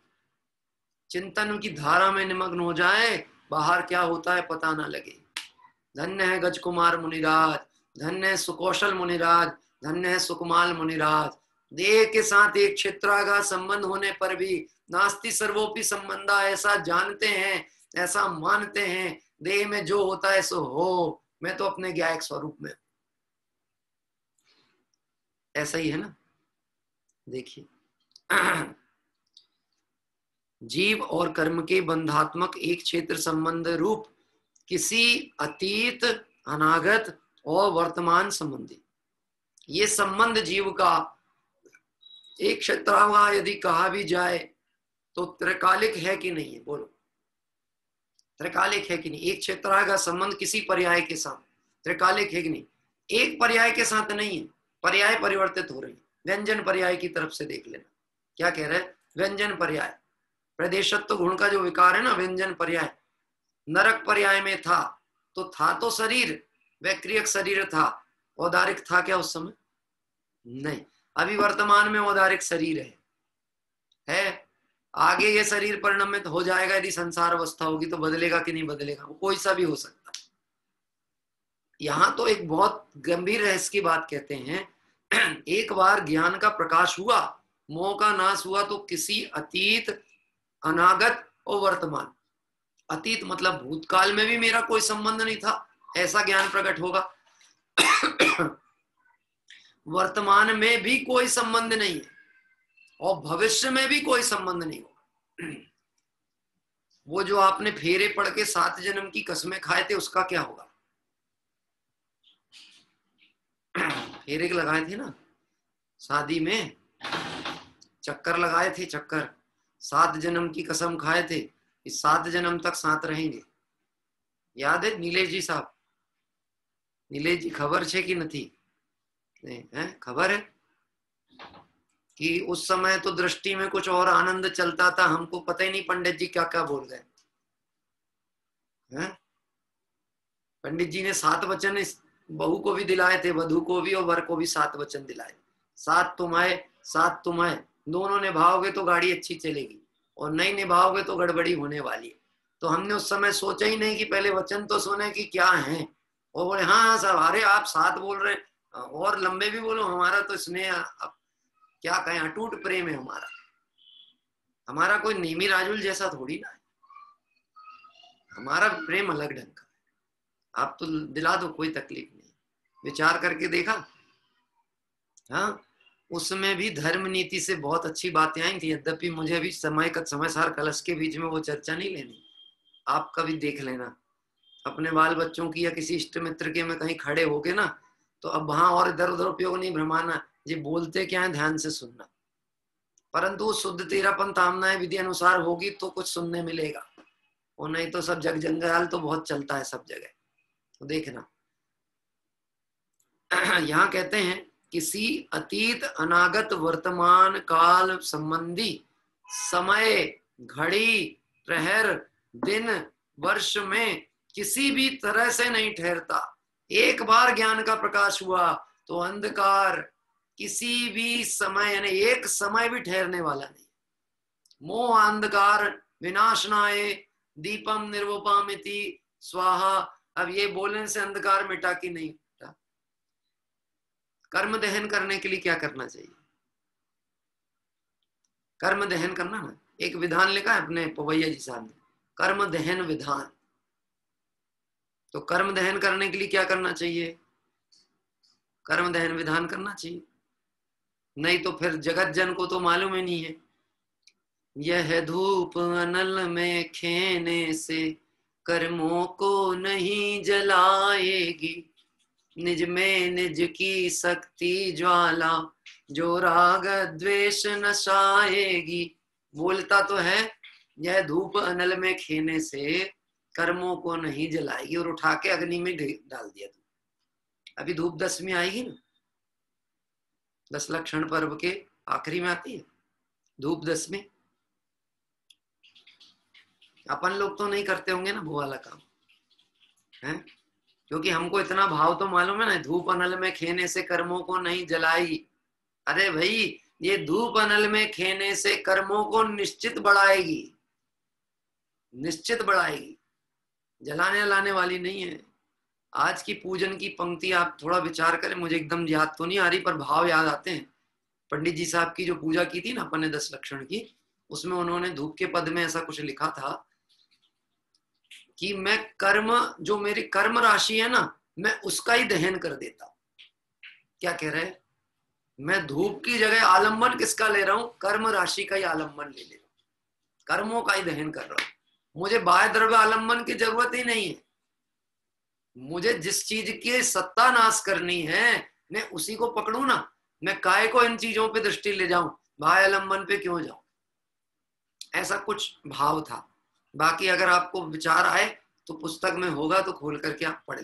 चिंतन की धारा में निमग्न हो जाए, बाहर क्या होता है पता ना लगे। धन्य है गजकुमार मुनिराज, धन्य है सुकौशल मुनिराज, धन्य है सुकुमाल मुनिराज। देह के साथ एक क्षेत्राघात संबंध होने पर भी नास्ति सर्वोपि संबंधा ऐसा जानते हैं, ऐसा मानते हैं। देह में जो होता है सो हो, मैं तो अपने ज्ञायक स्वरूप में, ऐसा ही है ना। देखिए, जीव और कर्म के बंधात्मक एक क्षेत्र संबंध रूप किसी अतीत, अनागत और वर्तमान संबंधी, ये संबंध जीव का एक क्षेत्राघात यदि कहा भी जाए तो त्रिकालिक है कि नहीं है? बोलो, त्रिकालिक है कि नहीं? एक क्षेत्राघात संबंध किसी पर्याय के साथ त्रिकालिक है कि नहीं? एक पर्याय के साथ नहीं है, पर्याय परिवर्तित हो रही है। व्यंजन पर्याय की तरफ से देख लेना, क्या कह रहे हैं? व्यंजन पर्याय, प्रदेशत्व गुण का जो विकार है ना, व्यंजन पर्याय। नरक पर्याय में था तो शरीर, वैक्रियक शरीर था, औदारिक था क्या उस समय? नहीं। अभी वर्तमान में औदारिक शरीर है। आगे ये शरीर परिणमित हो जाएगा, यदि संसार अवस्था होगी तो बदलेगा कि नहीं बदलेगा? वो कोई सा भी हो सकता यहाँ तो एक बहुत गंभीर रहस्य की बात कहते हैं। एक बार ज्ञान का प्रकाश हुआ, मोह का नाश हुआ, तो किसी अतीत, अनागत और वर्तमान, अतीत मतलब भूतकाल में भी मेरा कोई संबंध नहीं था, ऐसा ज्ञान प्रकट होगा। वर्तमान में भी कोई संबंध नहीं है और भविष्य में भी कोई संबंध नहीं होगा। वो जो आपने फेरे पढ़ के 7 जन्म की कसमें खाए थे, उसका क्या होगा? फेरे लगाए थे ना शादी में, चक्कर लगाए थे, चक्कर, 7 जन्म की कसम खाए थे, इस 7 जन्म तक साथ रहेंगे। याद है नीलेश जी साहब? नीलेश जी खबर छे कि नहीं है? खबर है कि उस समय तो दृष्टि में कुछ और आनंद चलता था, हमको पता ही नहीं पंडित जी क्या क्या बोल गए। पंडित जी ने 7 वचन बहू को भी दिलाए थे, वधू को भी और वर को भी 7 वचन दिलाए। 7 तुम आए, 7 तुम आए, दोनों निभाओगे तो गाड़ी अच्छी चलेगी और नहीं निभाओगे तो गड़बड़ी होने वाली है। तो हमने उस समय सोचा ही नहीं कि पहले वचन तो सुने कि क्या है, और बोले हाँ हाँ साहब, अरे आप 7 बोल रहे हैं और लंबे भी बोलो, हमारा तो स्नेह, अब क्या कहें, अटूट प्रेम है हमारा। हमारा कोई नेमी राजुल जैसा थोड़ी ना है, हमारा प्रेम अलग ढंग का है। आप तो दिला दो, कोई तकलीफ नहीं। विचार करके देखा? हाँ, उसमें भी धर्म नीति से बहुत अच्छी बातें आई थी, यद्यपि मुझे अभी समय सार कलश के बीच में वो चर्चा नहीं लेनी। आप कभी देख लेना अपने बाल बच्चों की या किसी इष्ट मित्र के में कहीं खड़े होके ना, तो अब वहां और इधर उधर उपयोग नहीं भ्रमाना, ये बोलते क्या है ध्यान से सुनना। परंतु शुद्ध तेरापन तामनाएं विधि अनुसार होगी तो कुछ सुनने मिलेगा, और नहीं तो सब जग जंजाल तो बहुत चलता है सब जगह। तो देखना यहाँ कहते हैं किसी अतीत, अनागत, वर्तमान काल संबंधी समय, घड़ी, प्रहर, दिन, वर्ष में किसी भी तरह से नहीं ठहरता। एक बार ज्ञान का प्रकाश हुआ तो अंधकार किसी भी समय, यानी एक समय भी ठहरने वाला नहीं। मोह अंधकार विनाशनाय दीपम निर्वपामिति स्वाहा। अब ये बोलने से अंधकार मिटा कि नहीं मिटा? कर्म दहन करने के लिए क्या करना चाहिए? कर्म दहन करना ना, एक विधान लिखा है अपने पवैया जी साहब ने, कर्म दहन विधान। तो कर्म दहन करने के लिए क्या करना चाहिए? कर्म दहन विधान करना चाहिए, नहीं तो फिर जगत जन को तो मालूम ही नहीं है। यह धूप अनल में खेने से कर्मों को नहीं जलाएगी, निज में निज की शक्ति ज्वाला जो राग द्वेष नशाएगी। बोलता तो है यह धूप अनल में खेने से कर्मों को नहीं जलाएगी, और उठा के अग्नि में डाल दिया। अभी धूप 10वीं आएगी ना, 10 लक्षण पर्व के आखिरी में आती है धूप 10वीं। अपन लोग तो नहीं करते होंगे ना वो वाला काम है, क्योंकि हमको इतना भाव तो मालूम है ना, धूप अनल में खेने से कर्मों को नहीं जलाई। अरे भाई, ये धूप अनल में खेने से कर्मों को निश्चित बढ़ाएगी, निश्चित बढ़ाएगी, जलाने लाने वाली नहीं है। आज की पूजन की पंक्ति आप थोड़ा विचार करें, मुझे एकदम याद तो नहीं आ रही पर भाव याद आते हैं। पंडित जी साहब की जो पूजा की थी ना अपन ने 10 लक्षण की, उसमें उन्होंने धूप के पद में ऐसा कुछ लिखा था कि मैं कर्म, जो मेरी कर्म राशि है ना, मैं उसका ही दहन कर देता हूं। क्या कह रहे हैं? मैं धूप की जगह आलम्बन किसका ले रहा हूं? कर्म राशि का ही आलम्बन ले रहा हूं, कर्मों का ही दहन कर रहा हूं। मुझे बाह्य द्रव्य आलम्बन की जरूरत ही नहीं है। मुझे जिस चीज की सत्ता नाश करनी है मैं उसी को पकड़ू ना, मैं काय को इन चीजों पे दृष्टि ले जाऊं, बाह्य आलम्बन पे क्यों जाऊं? ऐसा कुछ भाव था। बाकी अगर आपको विचार आए तो पुस्तक में होगा तो खोल करके आप पढ़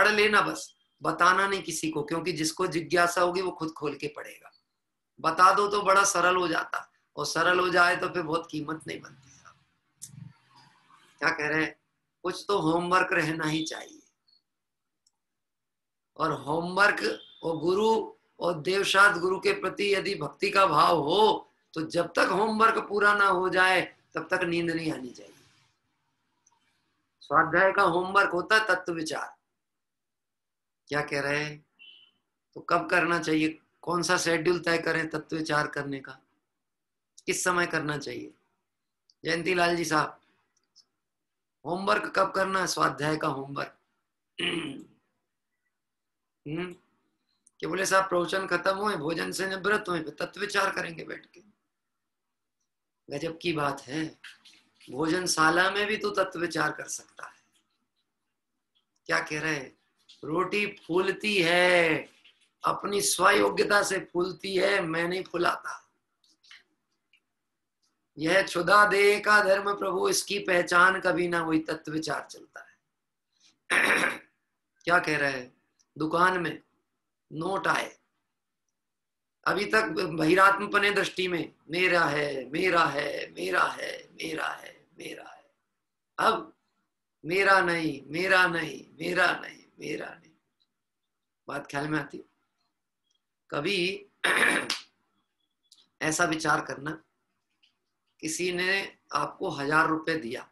लेना, बस बताना नहीं किसी को, क्योंकि जिसको जिज्ञासा होगी वो खुद खोल के पढ़ेगा। बता दो तो बड़ा सरल हो जाता, और सरल हो जाए तो फिर बहुत कीमत नहीं बनती। क्या कह रहे हैं? कुछ तो होमवर्क रहना ही चाहिए, और होमवर्क और गुरु और देवशाद गुरु के प्रति यदि भक्ति का भाव हो तो जब तक होमवर्क पूरा ना हो जाए तब तक नींद नहीं आनी चाहिए। स्वाध्याय का होमवर्क होता है तत्व विचार, क्या कह रहे हैं? तो कब करना चाहिए? कौन सा शेड्यूल तय करें तत्व विचार करने का? किस समय करना चाहिए? जयंती लाल जी साहब, होमवर्क कब करना है? स्वाध्याय का होमवर्क। कि बोले साहब प्रवचन खत्म हुए, भोजन से निवृत्त हुए, तत्व विचार करेंगे बैठ के। गजब की बात है, भोजनशाला में भी तो तत्व विचार कर सकता है। क्या कह रहे हैं? रोटी फूलती है, अपनी स्वयोग्यता से फूलती है, मैं नहीं फुलाता। यह क्षुधा देह का धर्म प्रभु, इसकी पहचान कभी ना हुई, तत्व विचार चलता है। क्या कह रहे हैं? दुकान में नोट आए, अभी तक बहिरात्मपने दृष्टि में मेरा है मेरा है मेरा है मेरा है मेरा है, अब मेरा नहीं मेरा नहीं मेरा नहीं मेरा नहीं। बात ख्याल में आती? कभी ऐसा विचार करना, किसी ने आपको 1000 रुपए दिया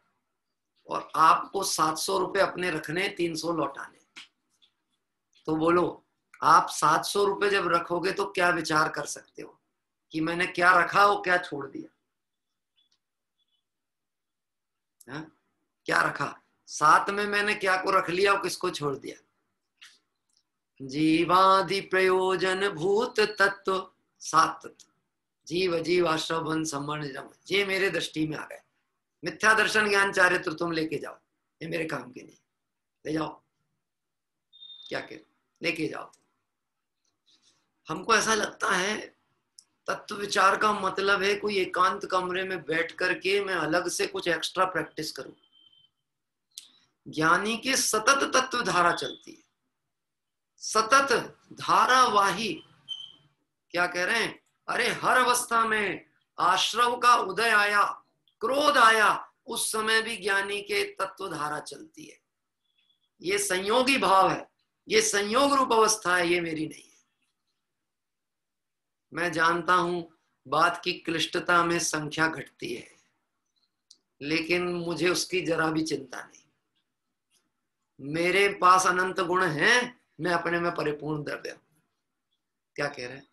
और आपको 700 रुपए अपने रखने, 300 लौटाने, तो बोलो आप 700 रुपए जब रखोगे तो क्या विचार कर सकते हो कि मैंने क्या रखा और क्या छोड़ दिया? हा? क्या रखा? 7 में मैंने क्या को रख लिया और किसको छोड़ दिया? जीवादि प्रयोजन भूत तत्व 7 तत्व, जीव जीव आश्रव बन संवर्ण जम, ये मेरे दृष्टि में आ गए। मिथ्या दर्शन ज्ञान चारित्र तुम लेके जाओ, ये मेरे काम के नहीं, ले जाओ। क्या कह, लेके जाओ। हमको ऐसा लगता है तत्व विचार का मतलब है कोई एकांत कमरे में बैठ करके मैं अलग से कुछ एक्स्ट्रा प्रैक्टिस करूं। ज्ञानी के सतत तत्व धारा चलती है, सतत धारावाही। क्या कह रहे हैं? अरे हर अवस्था में आश्रव का उदय आया, क्रोध आया, उस समय भी ज्ञानी के तत्व धारा चलती है। ये संयोगी भाव है, ये संयोग रूप अवस्था है, ये मेरी नहीं है। मैं जानता हूं बात की क्लिष्टता में संख्या घटती है, लेकिन मुझे उसकी जरा भी चिंता नहीं। मेरे पास अनंत गुण हैं, मैं अपने में परिपूर्ण द्रव्य हूं। क्या कह रहे हैं?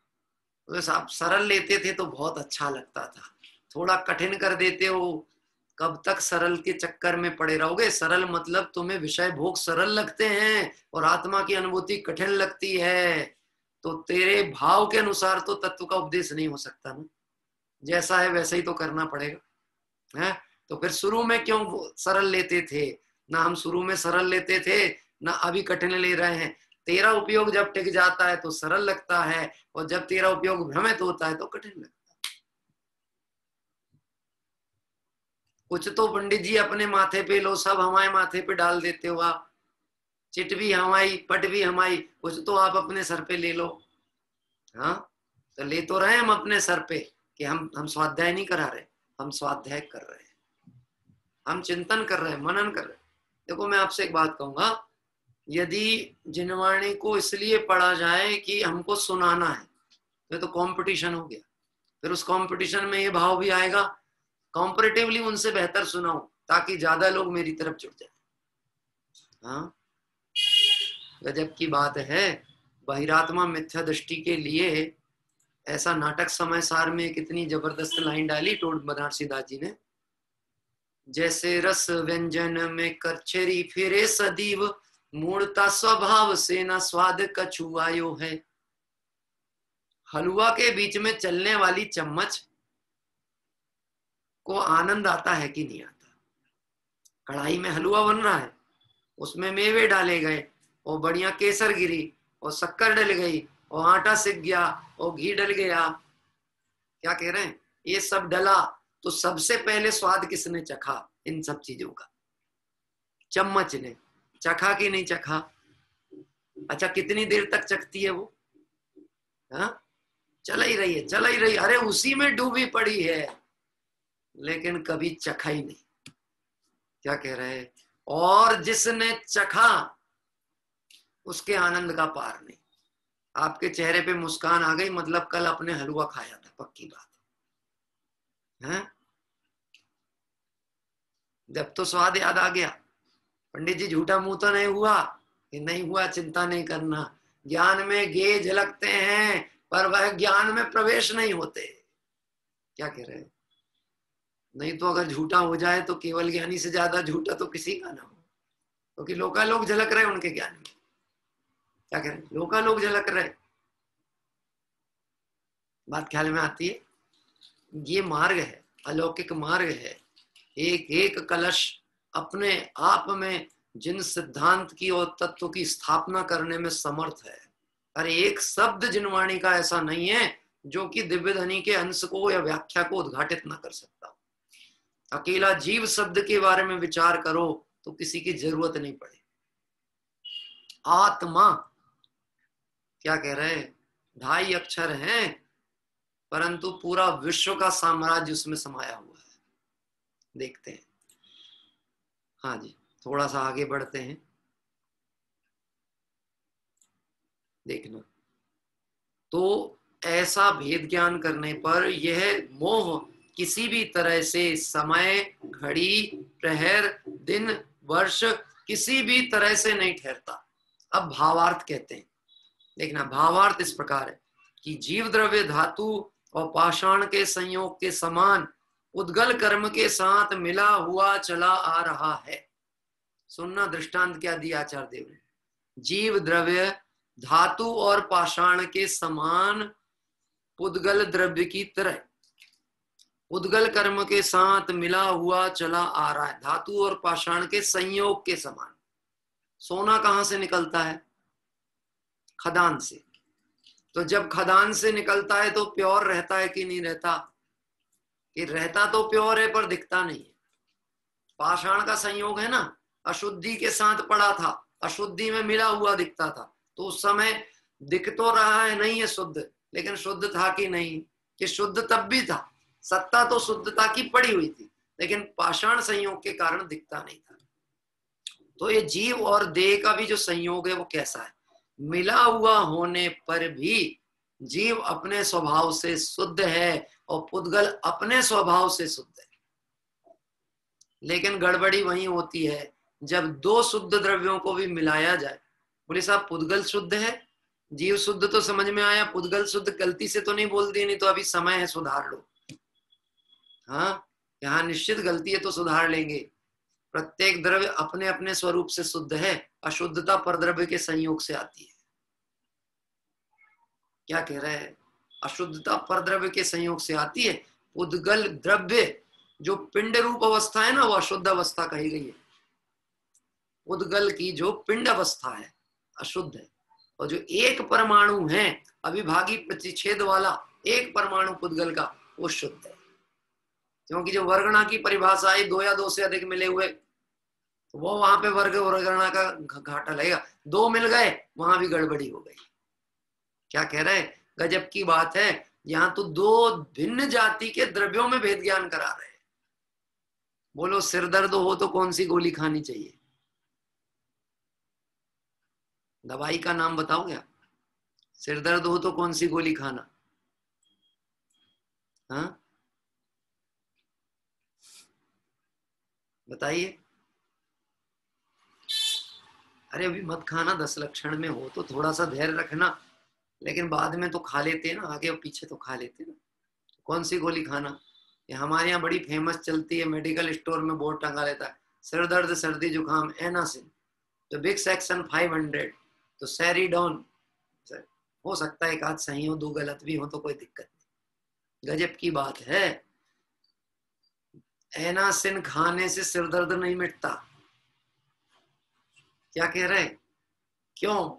बस आप सरल लेते थे तो बहुत अच्छा लगता था, थोड़ा कठिन कर देते हो, कब तक सरल के चक्कर में पड़े रहोगे? सरल मतलब तुम्हें विषय भोग सरल लगते हैं और आत्मा की अनुभूति कठिन लगती है, तो तेरे भाव के अनुसार तो तत्व का उपदेश नहीं हो सकता ना। जैसा है वैसा ही तो करना पड़ेगा, है? तो फिर शुरू में क्यों सरल लेते थे? ना हम शुरू में सरल लेते थे, ना अभी कठिन ले रहे हैं। तेरा उपयोग जब टिक जाता है तो सरल लगता है, और जब तेरा उपयोग भ्रमित होता है तो कठिन लगता है। कुछ तो पंडित जी अपने माथे पे लो, सब हमारे माथे पे डाल देते हो आप। चिट भी हमारी, पट भी हमारी, कुछ तो आप अपने सर पे ले लो। हाँ, तो ले तो रहे हम अपने सर पे कि हम स्वाध्याय नहीं करा रहे, हम स्वाध्याय कर रहे हैं, हम चिंतन कर रहे हैं, मनन कर रहे हैं। देखो मैं आपसे एक बात कहूंगा, यदि जिनवाणी को इसलिए पढ़ा जाए कि हमको सुनाना है तो कंपटीशन हो गया। फिर उस कंपटीशन में ये भाव भी आएगा, कंपैरेटिवली उनसे बेहतर सुनाऊं ताकि ज्यादा लोग मेरी तरफ जुड़ जाए। हाँ, गजब की बात है। बहिरात्मा मिथ्या दृष्टि के लिए ऐसा नाटक समय सार में कितनी जबरदस्त लाइन डाली टोड बनारसी दास जी ने। जैसे रस व्यंजन में करछरी फिरे सदीव, मूर्ता स्वभाव से न स्वाद कछुआयो है। हलवा के बीच में चलने वाली चम्मच को आनंद आता है कि नहीं आता? कढ़ाई में हलवा बन रहा है, उसमें मेवे डाले गए और बढ़िया केसर गिरी और शक्कर डल गई और आटा सिक गया और घी डल गया। क्या कह रहे हैं? ये सब डला तो सबसे पहले स्वाद किसने चखा इन सब चीजों का? चम्मच ने चखा कि नहीं चखा? अच्छा, कितनी देर तक चखती है वो? हाँ, चला ही रही है, चला ही रही, अरे उसी में डूबी पड़ी है, लेकिन कभी चखा ही नहीं। क्या कह रहे हैं? और जिसने चखा उसके आनंद का पार नहीं। आपके चेहरे पे मुस्कान आ गई, मतलब कल अपने हलवा खाया था, पक्की बात है। जब तो स्वाद याद आ गया, पंडित जी झूठा मुंह तो नहीं हुआ कि नहीं हुआ चिंता नहीं करना। ज्ञान में गे झलकते हैं पर वह ज्ञान में प्रवेश नहीं होते। क्या कह रहे हैं? नहीं तो अगर झूठा हो जाए तो केवल ज्ञानी से ज्यादा झूठा तो किसी का ना हो, क्योंकि लोकालोक झलक रहे उनके ज्ञान में। क्या कह रहे हैं? लोकालोक झलक रहे। बात ख्याल में आती है? ये मार्ग है, अलौकिक मार्ग है। एक एक कलश अपने आप में जिन सिद्धांत की और तत्व की स्थापना करने में समर्थ है। अरे एक शब्द जिनवाणी का ऐसा नहीं है जो कि दिव्य धनी के अंश को या व्याख्या को उद्घाटित न कर सकता। अकेला जीव शब्द के बारे में विचार करो तो किसी की जरूरत नहीं पड़े। आत्मा क्या कह रहे हैं? 2.5 अक्षर हैं परंतु पूरा विश्व का साम्राज्य उसमें समाया हुआ है। देखते हैं। हाँ जी, थोड़ा सा आगे बढ़ते हैं। देखना तो ऐसा भेद ज्ञान करने पर यह मोह किसी भी तरह से समय, घड़ी, प्रहर, दिन, वर्ष किसी भी तरह से नहीं ठहरता। अब भावार्थ कहते हैं। देखना, भावार्थ इस प्रकार है कि जीव द्रव्य धातु और पाषाण के संयोग के समान उद्गल कर्म के साथ मिला हुआ चला आ रहा है। सुनना, दृष्टांत क्या दिया आचार्य देव ने? जीव द्रव्य धातु और पाषाण के समान उद्गल द्रव्य की तरह उद्गल कर्म के साथ मिला हुआ चला आ रहा है। धातु और पाषाण के संयोग के समान। सोना कहां से निकलता है? खदान से। तो जब खदान से निकलता है तो प्योर रहता है कि नहीं रहता? कि रहता तो प्योर है पर दिखता नहीं है। पाषाण का संयोग है ना, अशुद्धि के साथ पड़ा था, अशुद्धि में मिला हुआ दिखता था, तो उस समय दिख तो रहा है नहीं है शुद्ध, लेकिन शुद्ध था कि नहीं? कि शुद्ध तब भी था, सत्ता तो शुद्धता की पड़ी हुई थी, लेकिन पाषाण संयोग के कारण दिखता नहीं था। तो ये जीव और देह का भी जो संयोग है वो कैसा है? मिला हुआ होने पर भी जीव अपने स्वभाव से शुद्ध है और पुद्गल अपने स्वभाव से शुद्ध है। लेकिन गड़बड़ी वही होती है जब दो शुद्ध द्रव्यों को भी मिलाया जाए। बोले साहब पुद्गल शुद्ध है, जीव शुद्ध तो समझ में आया, पुद्गल शुद्ध गलती से तो नहीं बोल दी, नहीं तो अभी समय है सुधार लो। हाँ, यहाँ निश्चित गलती है तो सुधार लेंगे। प्रत्येक द्रव्य अपने अपने स्वरूप से शुद्ध है, अशुद्धता परद्रव्य के संयोग से आती है। क्या कह रहे हैं? अशुद्धता परद्रव्य के संयोग से आती है। पुद्गल द्रव्य जो पिंड रूप अवस्था है ना, वो अशुद्ध अवस्था कही गई है। पुद्गल की जो पिंड अवस्था है अशुद्ध है, और जो एक परमाणु है अविभागी प्रतिच्छेद वाला एक परमाणु पुद्गल का, वो शुद्ध है। क्योंकि जो वर्गणा की परिभाषा है 2 या 2 से अधिक मिले हुए, तो वो वहां पे वर्गणा का घाटा लगेगा। 2 मिल गए वहां भी गड़बड़ी हो गई। क्या कह रहे हैं? गजब की बात है, यहां तो 2 भिन्न जाति के द्रव्यों में भेद ज्ञान करा रहे हैं। बोलो सिर दर्द हो तो कौन सी गोली खानी चाहिए? दवाई का नाम बताओगे आप? सिर दर्द हो तो कौन सी गोली खाना? हाँ बताइए। अरे अभी मत खाना, 10 लक्षण में हो तो थोड़ा सा धैर्य रखना, लेकिन बाद में तो खा लेते हैं ना, आगे और पीछे तो खा लेते हैं ना। कौन सी गोली खाना? ये हमारे यहाँ बड़ी फेमस चलती है, मेडिकल स्टोर में बोर्ड टंगा रहता है, सिर दर्द सर्दी जुकाम एनासिन, तो विक्स एक्शन 500, तो सैरिडोन। हो सकता है 1 आध सही हो, 2 गलत भी हो तो कोई दिक्कत नहीं। गजब की बात है, एनासिन खाने से सिर दर्द नहीं मिटता। क्या कह रहे? क्यों?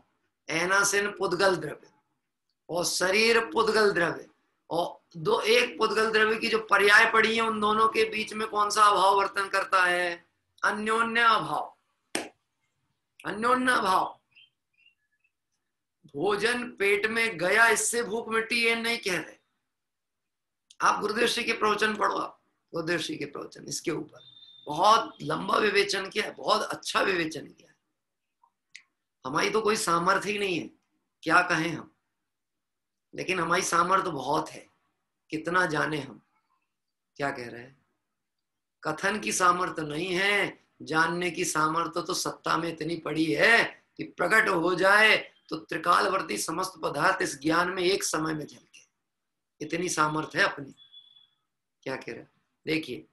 एनासिन पुद्गल द्रव्य और शरीर पुद्गल द्रव्य, और एक पुद्गल द्रव्य की जो पर्याय पड़ी है, उन दोनों के बीच में कौन सा अभाव वर्तन करता है? अन्योन्य अभाव। अन्योन्य अभाव। भोजन पेट में गया इससे भूख मिटी, ये नहीं कह रहे। आप गुरुदेव श्री के प्रवचन पढ़ो, आप गुरुदेव श्री के प्रवचन इसके ऊपर बहुत लंबा विवेचन किया है, बहुत अच्छा विवेचन किया है। हमारी तो कोई सामर्थ्य ही नहीं है, क्या कहें हम, लेकिन हमारी सामर्थ्य बहुत है, कितना जाने हम। क्या कह रहे हैं? कथन की सामर्थ्य नहीं है, जानने की सामर्थ्य तो सत्ता में इतनी पड़ी है कि प्रकट हो जाए तो त्रिकालवर्ती समस्त पदार्थ इस ज्ञान में एक समय में झलके। इतनी सामर्थ्य है अपनी। क्या कह रहे, देखिए,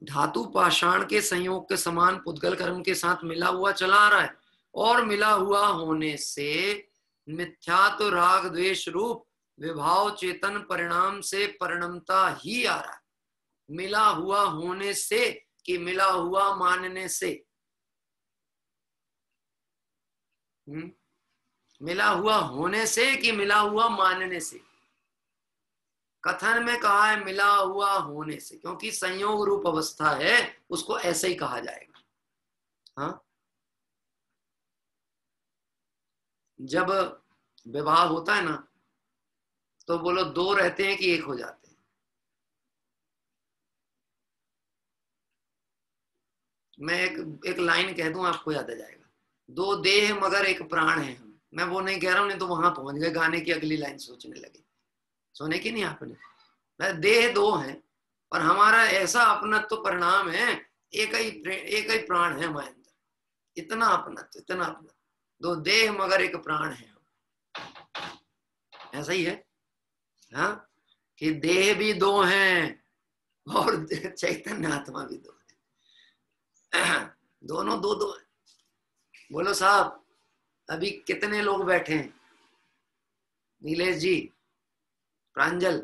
धातु पाषाण के संयोग के समान पुद्गल कर्म के साथ मिला हुआ चला आ रहा है, और मिला हुआ होने से मिथ्यात्व राग द्वेष रूप विभाव चेतन परिणाम से परिणमता ही आ रहा है। मिला हुआ होने से कि मिला हुआ मानने से, मिला हुआ होने से कि मिला हुआ मानने से। कथन में कहा है मिला हुआ होने से, क्योंकि संयोग रूप अवस्था है, उसको ऐसे ही कहा जाएगा। हाँ, जब विवाह होता है ना, तो बोलो दो रहते हैं कि एक हो जाते हैं? मैं एक लाइन कह दूं, आपको याद आ जाएगा। दो देह मगर एक प्राण है। मैं वो नहीं कह रहा हूं, नहीं तो वहां पहुंच गए, गाने की अगली लाइन सोचने लगे। सुने कि नहीं आपने? देह दो हैं और हमारा ऐसा अपनत्व तो परिणाम है, एक ही प्राण है हमारे अंदर। इतना अपनत्व, इतना अपनत्व। दो देह मगर एक प्राण है, ऐसा ही है। हाँ, कि देह भी दो हैं और चैतन्य आत्मा भी दो है। दोनों दो दो है। बोलो साहब, अभी कितने लोग बैठे हैं? नीलेश जी, प्रांजल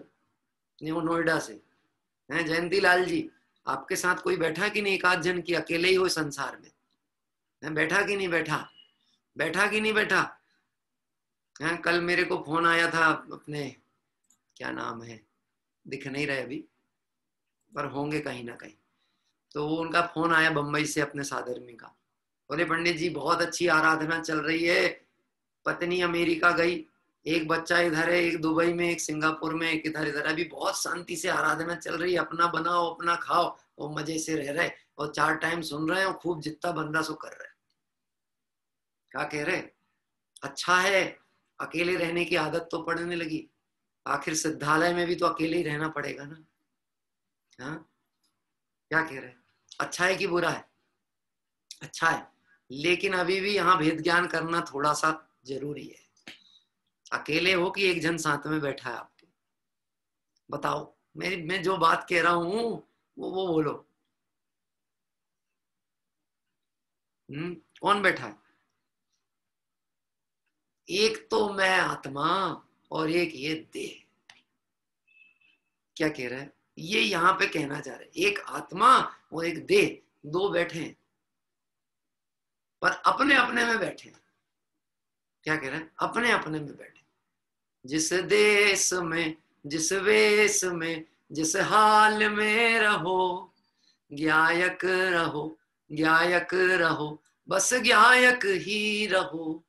न्यू नोएडा से हैं, जयंती लाल जी, आपके साथ कोई बैठा कि नहीं? एक आध जन की अकेले ही हो संसार में है? बैठा कि नहीं बैठा? बैठा कि नहीं बैठा? हैं, कल मेरे को फोन आया था, अपने क्या नाम है, दिख नहीं रहे अभी, पर होंगे कहीं ना कहीं। तो वो उनका फोन आया बंबई से, अपने साधर्मी का। बोले पंडित जी बहुत अच्छी आराधना चल रही है, पत्नी अमेरिका गई, एक बच्चा इधर है, एक दुबई में, एक सिंगापुर में, एक इधर। अभी बहुत शांति से आराधना चल रही है, अपना बनाओ अपना खाओ और मजे से रह रहे, और 4 टाइम सुन रहे हैं, और खूब जितना बन रहा सो कर रहे। क्या कह रहे? अच्छा है, अकेले रहने की आदत तो पड़ने लगी। आखिर सिद्धालय में भी तो अकेले ही रहना पड़ेगा ना। हाँ, क्या कह रहे? अच्छा है कि बुरा है? अच्छा है, लेकिन अभी भी यहाँ भेद ज्ञान करना थोड़ा सा जरूरी है। अकेले हो कि एक जन साथ में बैठा है आपके? बताओ, मैं जो बात कह रहा हूं वो बोलो। कौन बैठा है? एक तो मैं आत्मा और एक ये देह। क्या कह रहा है? ये यहाँ पे कहना चाह रहे, एक आत्मा और एक देह, दो बैठे हैं, पर अपने अपने में बैठे हैं। क्या कह रहे हैं? अपने अपने में बैठे। जिस देश में, जिस वेश में, जिस हाल में रहो, ज्ञायक रहो, ज्ञायक रहो, बस ज्ञायक ही रहो।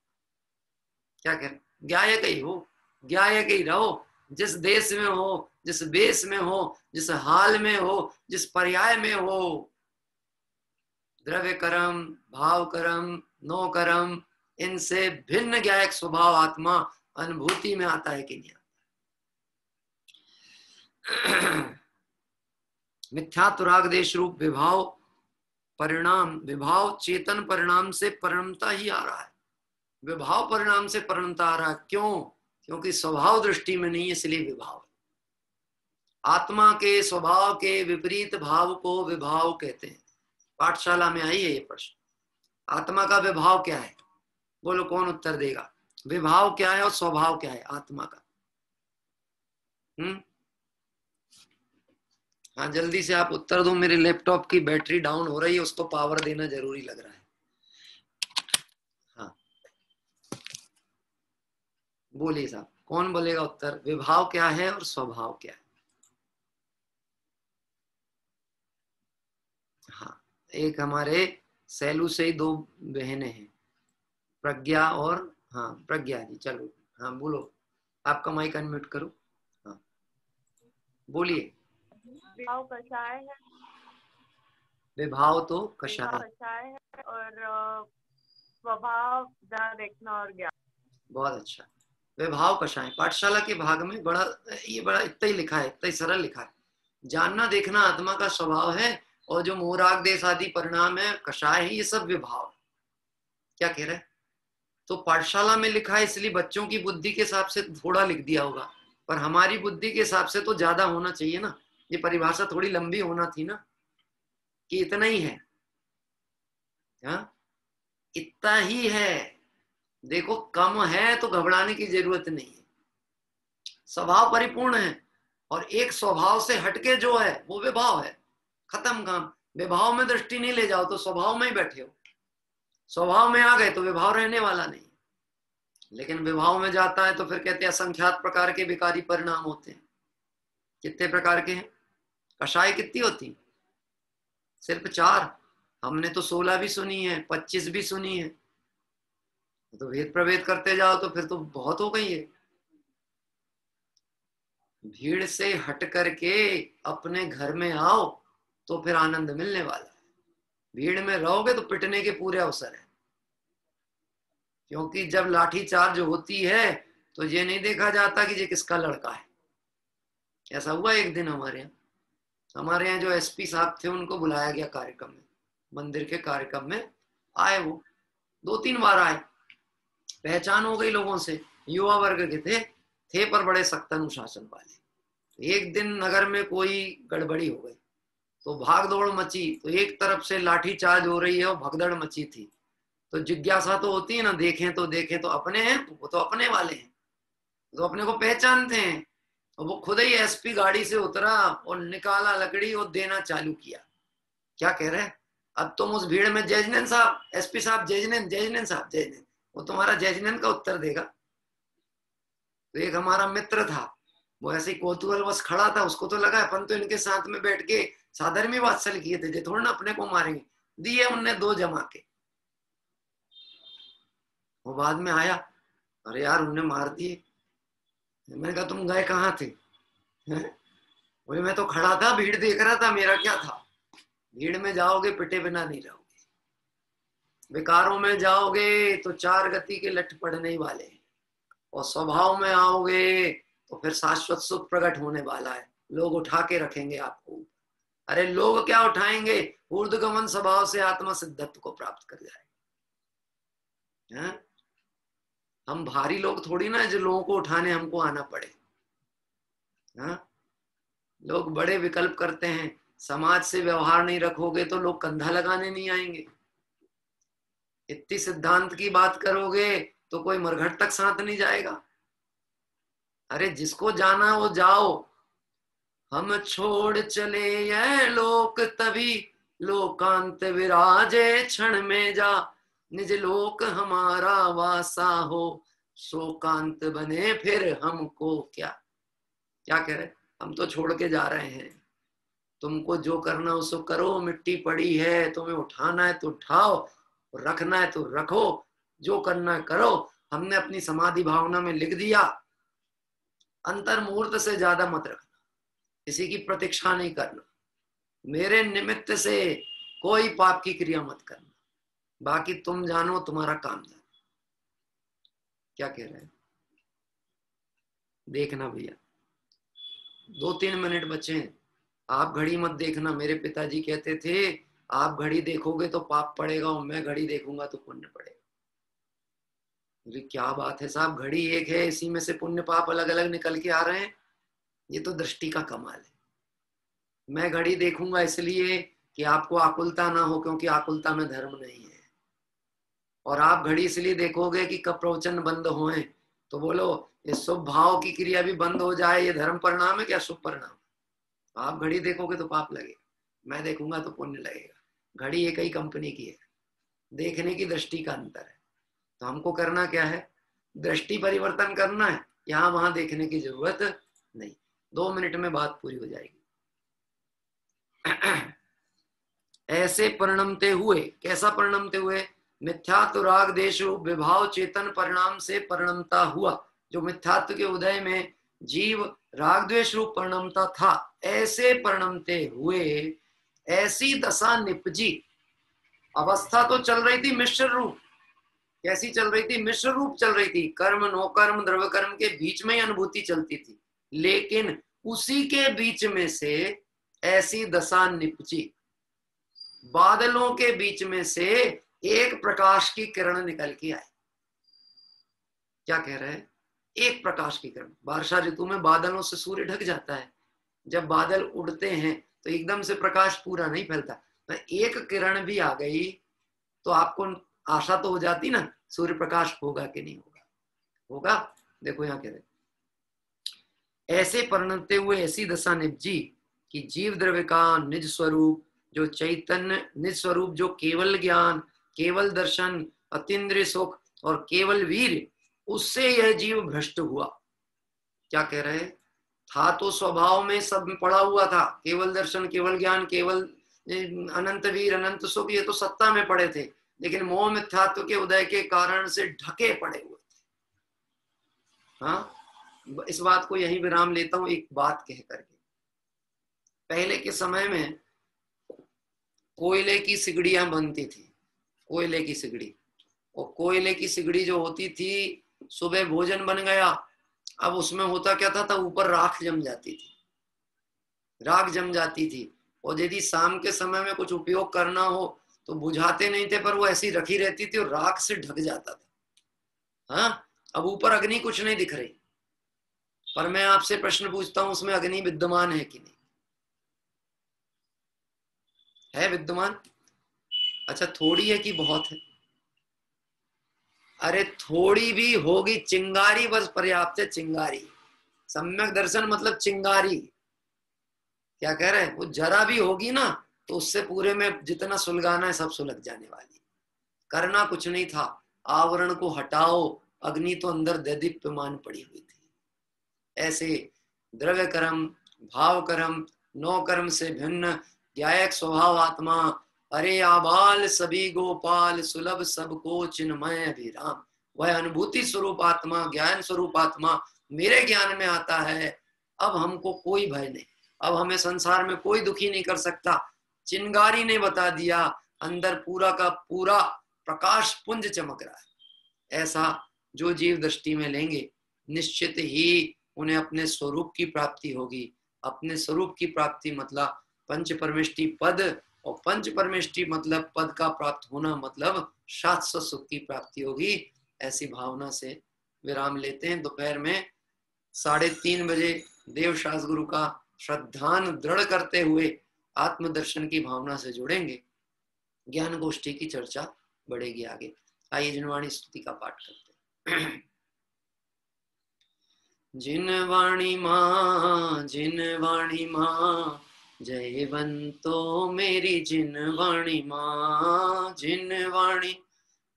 क्या कह रहे? ज्ञायक ही हो, ज्ञायक ही रहो। जिस देश में हो, जिस वेश में हो, जिस हाल में हो, जिस पर्याय में हो, द्रव्य कर्म, भाव कर्म, नो कर्म, इनसे भिन्न ज्ञायक स्वभाव आत्मा अनुभूति में आता है कि नहीं आता? मिथ्यात्व राग देश रूप विभाव परिणाम, विभाव चेतन परिणाम से परिणमता ही आ रहा है। विभाव परिणाम से परिणमता आ रहा है। क्यों? क्योंकि स्वभाव दृष्टि में नहीं, इसलिए विभाव। आत्मा के स्वभाव के विपरीत भाव को विभाव कहते हैं। पाठशाला में आई है ये प्रश्न, आत्मा का विभाव क्या है? बोलो कौन उत्तर देगा? विभाव क्या है और स्वभाव क्या है आत्मा का? हाँ, जल्दी से आप उत्तर दो। मेरे लैपटॉप की बैटरी डाउन हो रही है, उसको पावर देना जरूरी लग रहा है। हाँ, बोलिए साहब, कौन बोलेगा उत्तर? विभाव क्या है और स्वभाव क्या है? हाँ, एक हमारे सैलू से ही 2 बहनें हैं, प्रज्ञा और, हाँ प्रज्ञा जी, चलो हाँ बोलो, आपका माइक अनम्यूट करो। हाँ बोलिए। विभाव कषाय है। विभाव तो कषाय है और स्वभाव जान देखना और ज्ञान। बहुत अच्छा। विभाव कषाय पाठशाला के भाग में बड़ा इतना ही लिखा है, इतना ही सरल लिखा है। जानना देखना आत्मा का स्वभाव है, और जो मोह राग देश आदि परिणाम है कषाय है, ये सब विभाव। क्या कह रहा है? तो पाठशाला में लिखा है इसलिए बच्चों की बुद्धि के हिसाब से थोड़ा लिख दिया होगा, पर हमारी बुद्धि के हिसाब से तो ज्यादा होना चाहिए ना। ये परिभाषा थोड़ी लंबी होना थी ना, कि इतना ही है, हाँ इतना ही है। देखो कम है तो घबराने की जरूरत नहीं है, स्वभाव परिपूर्ण है। और एक स्वभाव से हटके जो है वो विभाव है, खत्म काम। विभाव में दृष्टि नहीं ले जाओ तो स्वभाव में ही बैठे हो, स्वभाव में आ गए तो विभाव रहने वाला नहीं। लेकिन विभाव में जाता है तो फिर कहते हैं असंख्यात प्रकार के विकारी परिणाम होते हैं। कितने प्रकार के हैं? कषाय कितनी होती? सिर्फ 4। हमने तो 16 भी सुनी है, 25 भी सुनी है। तो भेद प्रभेद करते जाओ तो फिर तो बहुत हो गई है। भीड़ से हट करके अपने घर में आओ तो फिर आनंद मिलने वाला है। भीड़ में रहोगे तो पिटने के पूरे अवसर है, क्योंकि जब लाठी चार्ज होती है तो ये नहीं देखा जाता कि ये किसका लड़का है। ऐसा हुआ एक दिन हमारे यहाँ जो एसपी साहब थे उनको बुलाया गया कार्यक्रम में, मंदिर के कार्यक्रम में आए। वो 2-3 बार आए, पहचान हो गई लोगों से, युवा वर्ग के थे पर बड़े सख्त अनुशासन वाले। एक दिन नगर में कोई गड़बड़ी हो गई तो भाग दौड़ मची, तो एक तरफ से लाठी चार्ज हो रही है और भगदड़ मची थी। तो जिज्ञासा तो होती है ना, देखें तो अपने हैं, वो तो अपने वाले हैं, तो अपने को पहचानते हैं। और वो खुद ही एसपी गाड़ी से उतरा और निकाला लकड़ी और देना चालू किया। क्या कह रहे हैं? अब तुम उस भीड़ में जजनन साहब, एसपी साहब, जजनन साहब, जजनन, वो तुम्हारा जजनन का उत्तर देगा। तो एक हमारा मित्र था, वो ऐसे ही कौतूहल बस खड़ा था, उसको तो लगा अपन तो इनके साथ में बैठ के साधर्मी वात्सल किए थे, थोड़ा ना अपने को मारेंगे। दिए उनने 2 जमा के। वो बाद में आया, अरे यार उनने मार दिए। मैंने कहा तुम गए कहाँ थे? बोले मैं तो खड़ा था, भीड़ देख रहा था, मेरा क्या था। भीड़ में जाओगे पिटे बिना नहीं रहोगे, विकारों में जाओगे तो 4 गति के लठ पड़ने ही वाले हैं, और स्वभाव में आओगे तो फिर शाश्वत सुख प्रकट होने वाला है। लोग उठा के रखेंगे आपको। अरे लोग क्या उठाएंगे? ऊर्ध्वगमन स्वभाव से आत्मा सिद्धत्व को प्राप्त कर जाए। हम भारी लोग थोड़ी ना जो लोगों को उठाने हमको आना पड़े। लोग बड़े विकल्प करते हैं, समाज से व्यवहार नहीं रखोगे तो लोग कंधा लगाने नहीं आएंगे। इतनी सिद्धांत की बात करोगे तो कोई मरघट तक साथ नहीं जाएगा। अरे जिसको जाना वो जाओ। हम छोड़ चले ये लोक तभी, लोकांत विराजे क्षण में जा, निज लोक हमारा वासा हो, शोकांत बने फिर हमको क्या। क्या कह रहे? हम तो छोड़ के जा रहे हैं, तुमको जो करना उसको करो। मिट्टी पड़ी है, तुम्हें उठाना है तो उठाओ, रखना है तो रखो, जो करना है करो। हमने अपनी समाधि भावना में लिख दिया, अंतर मुहूर्त से ज्यादा मत रखना, किसी की प्रतीक्षा नहीं करना, मेरे निमित्त से कोई पाप की क्रिया मत करना, बाकी तुम जानो, तुम्हारा काम जानो। क्या कह रहे हैं? देखना भैया, 2-3 मिनट बचे हैं, आप घड़ी मत देखना। मेरे पिताजी कहते थे आप घड़ी देखोगे तो पाप पड़ेगा और मैं घड़ी देखूंगा तो पुण्य पड़ेगा। अरे क्या बात है साहब, घड़ी एक है, इसी में से पुण्य पाप अलग अलग निकल के आ रहे हैं। ये तो दृष्टि का कमाल है। मैं घड़ी देखूंगा इसलिए कि आपको आकुलता ना हो, क्योंकि आकुलता में धर्म नहीं है। और आप घड़ी इसलिए देखोगे कि कब प्रवचन बंद होए, तो बोलो ये शुभ भाव की क्रिया भी बंद हो जाए, ये धर्म परिणाम है क्या शुभ परिणाम? आप घड़ी देखोगे तो पाप लगेगा, मैं देखूंगा तो पुण्य लगेगा। घड़ी एक ही कंपनी की है, देखने की दृष्टि का अंतर है। तो हमको करना क्या है? दृष्टि परिवर्तन करना है, यहां वहां देखने की जरूरत नहीं। 2 मिनट में बात पूरी हो जाएगी। ऐसे परिणमते हुए, कैसा परिणमते हुए? मिथ्यात्व राग देश विभाव चेतन परिणाम से परिणमता हुआ। जो मिथ्यात्व के उदय में जीव राग द्वेष रूप परिणमता था, ऐसे परिणमते हुए ऐसी दशा निपजी। अवस्था तो चल रही थी मिश्र रूप। कैसी चल रही थी? मिश्र रूप चल रही थी। कर्म नो कर्म द्रव्य कर्म के बीच में ही अनुभूति चलती थी, लेकिन उसी के बीच में से ऐसी दशा निपजी, बादलों के बीच में से एक प्रकाश की किरण निकल के आई। क्या कह रहे हैं? एक प्रकाश की किरण। वर्षा ऋतु में बादलों से सूर्य ढक जाता है, जब बादल उड़ते हैं तो एकदम से प्रकाश पूरा नहीं फैलता, तो एक किरण भी आ गई तो आपको आशा तो हो जाती ना, सूर्य प्रकाश होगा कि नहीं होगा? होगा। देखो यहाँ कह रहे, ऐसे परिणते हुए ऐसी दशा निपजी कि जीव द्रव्य का निज स्वरूप जो चैतन्य, निज स्वरूप जो केवल ज्ञान, केवल दर्शन, अतीन्द्रिय सुख और केवल वीर, उससे यह जीव भ्रष्ट हुआ। क्या कह रहे हैं? था तो स्वभाव में सब में पड़ा हुआ था, केवल दर्शन, केवल ज्ञान, केवल अनंत वीर, अनंत सुख, ये तो सत्ता में पड़े थे, लेकिन मोह मिथ्यात्व के उदय के कारण से ढके पड़े हुए थे। हाँ, इस बात को यही विराम लेता हूं एक बात कह करके। पहले के समय में कोयले की सिगड़ियां बनती थी, कोयले की सिगड़ी, और कोयले की सिगड़ी जो होती थी, सुबह भोजन बन गया, अब उसमें होता क्या था, ऊपर राख जम जाती थी, राख जम जाती थी, और यदि शाम के समय में कुछ उपयोग करना हो तो बुझाते नहीं थे, पर वो ऐसी रखी रहती थी और राख से ढक जाता था। हाँ, अब ऊपर अग्नि कुछ नहीं दिख रही, पर मैं आपसे प्रश्न पूछता हूं, उसमें अग्नि विद्यमान है कि नहीं? है विद्यमान? अच्छा, थोड़ी है कि बहुत है? अरे थोड़ी भी होगी, चिंगारी बस पर्याप्त है, चिंगारी। सम्यक दर्शन मतलब चिंगारी। क्या कह रहे हैं? वो जरा भी होगी ना तो उससे पूरे में जितना सुलगाना है सब सुलग जाने वाली। करना कुछ नहीं था, आवरण को हटाओ, अग्नि तो अंदर दैदीप्यमान पड़ी हुई थी। ऐसे द्रव्य कर्म, भाव कर्म, नौ कर्म से भिन्न ज्ञायक स्वभाव आत्मा, अरे आबाल सभी गोपाल, सुलभ सबको चिन्मय अभिराम, वह अनुभूति स्वरूप आत्मा, ज्ञान स्वरूप आत्मा मेरे ज्ञान में आता है। अब हमको कोई भय नहीं, अब हमें संसार में कोई दुखी नहीं कर सकता। चिंगारी ने बता दिया, अंदर पूरा का पूरा प्रकाश पुंज चमक रहा है। ऐसा जो जीव दृष्टि में लेंगे, निश्चित ही उन्हें अपने स्वरूप की प्राप्ति होगी। अपने स्वरूप की प्राप्ति मतलब पंच परमेष्टि पद, और पंच परमेष्टि मतलब पद का प्राप्त होना मतलब शाश्वत सुख की प्राप्ति होगी। ऐसी भावना से विराम लेते हैं। दोपहर में 3:30 बजे देवशास्त्र गुरु का श्रद्धान दृढ़ करते हुए आत्मदर्शन की भावना से जुड़ेंगे। ज्ञान गोष्ठी की चर्चा बढ़ेगी आगे। आइए जिनवाणी स्तुति का पाठ करते हैं। जिनवाणी माँ जयवंतो मेरी जिनवाणी माँ, जिनवाणी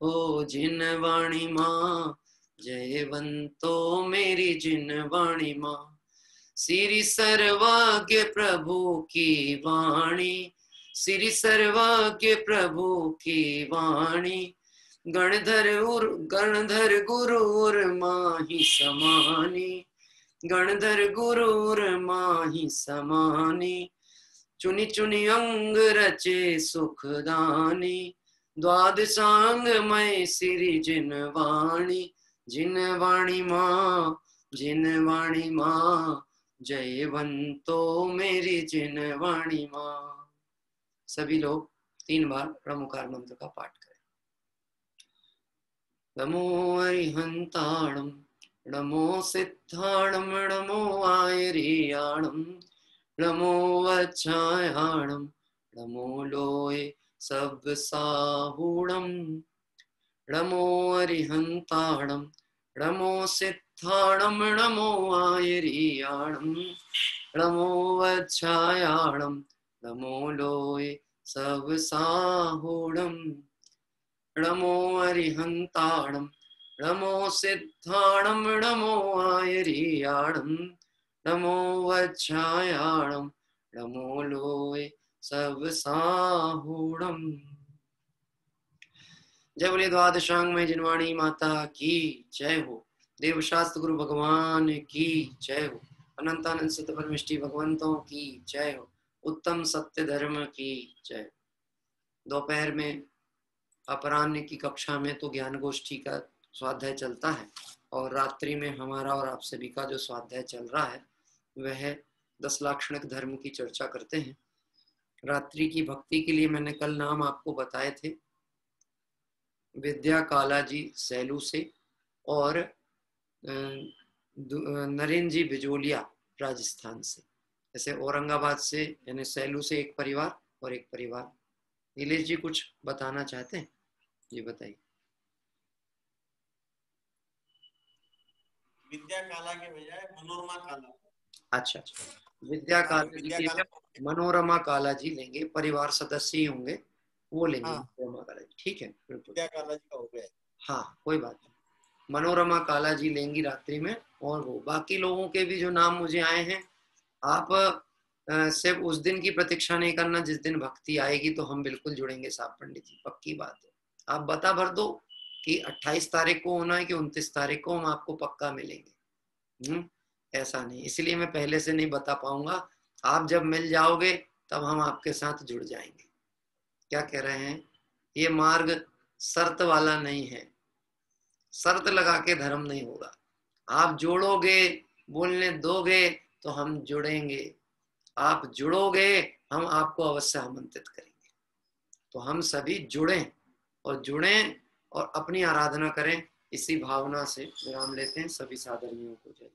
ओ जिनवाणी माँ जयवंतो मेरी जिनवाणी माँ। श्री सर्वज्ञ प्रभु की वाणी, श्री सर्वज्ञ प्रभु की वाणी, गणधर गुरुर माही समानी, गणधर गुरुर माही समानी, चुनी चुनी अंग रचे सुखदानी, द्वादशांग मय श्री जिनवाणी, जिनवाणी माँ, जिनवाणी माँ जयवंतो मेरी जिनवाणी माँ। सभी लोग 3 बार प्रमुखार मंत्र का पाठ करें। नमो अरिहंताणम, नमो सिद्धाणम, नमो आयरियाणम, नमो वच्छायाणम, नमो लोय सब साहूणम, नमो अरिहंताणम, नमो सिद्धाणम, नमो आयरियाणम, नमो वच्छायाणम, नमो लोय सब साहूणम, नमो अरिहंताणम, नमो सिद्धाणम, नमो आयरियाणम, नमो वच्छायाणम, नमो लोय सब साहूणम। जय बोले द्वादशांग में जिनवाणी माता की जय हो। देवशास्त्र गुरु भगवान की जय हो। अनंतानंद सत्य परमेष्टि भगवंतों की जय हो। उत्तम सत्य धर्म की जय। दोपहर में अपराह्न की कक्षा में तो ज्ञान गोष्ठी का स्वाध्याय चलता है, और रात्रि में हमारा और आप सभी का जो स्वाध्याय चल रहा है वह 10 लाक्षणिक धर्म की चर्चा करते हैं। रात्रि की भक्ति के लिए मैंने कल नाम आपको बताए थे। विद्या काला जी सैलू से और नरेंद्र जी बिजोलिया राजस्थान से। ऐसे औरंगाबाद से यानी सैलू से एक परिवार और एक परिवार। नीलेश जी कुछ बताना चाहते हैं? जी बताइए। विद्या काला के बजाय मनोरमा काला। अच्छा, विद्या काला जी के लिए मनोरमा काला जी लेंगे, परिवार सदस्य ही होंगे वो लेंगे। मनोरमा काला जी, ठीक है, विद्या काला जी का हो गया। हाँ कोई बात नहीं, मनोरमा काला जी लेंगी रात्रि में। और वो बाकी लोगों के भी जो नाम मुझे आए हैं, आप सिर्फ उस दिन की प्रतीक्षा नहीं करना, जिस दिन भक्ति आएगी तो हम बिल्कुल जुड़ेंगे साहब पंडित जी, पक्की बात है। आप बता भर दो कि 28 तारीख को होना है कि 29 तारीख को, हम आपको पक्का मिलेंगे। ऐसा नहीं, इसलिए मैं पहले से नहीं बता पाऊंगा। आप जब मिल जाओगे तब हम आपके साथ जुड़ जाएंगे। क्या कह रहे हैं? ये मार्ग शर्त वाला नहीं है, शर्त लगा के धर्म नहीं होगा। आप जोड़ोगे, बोलने दोगे तो हम जुड़ेंगे, आप जुड़ोगे हम आपको अवश्य आमंत्रित करेंगे। तो हम सभी जुड़ें और अपनी आराधना करें। इसी भावना से विराम लेते हैं। सभी साधर्मियों को जय।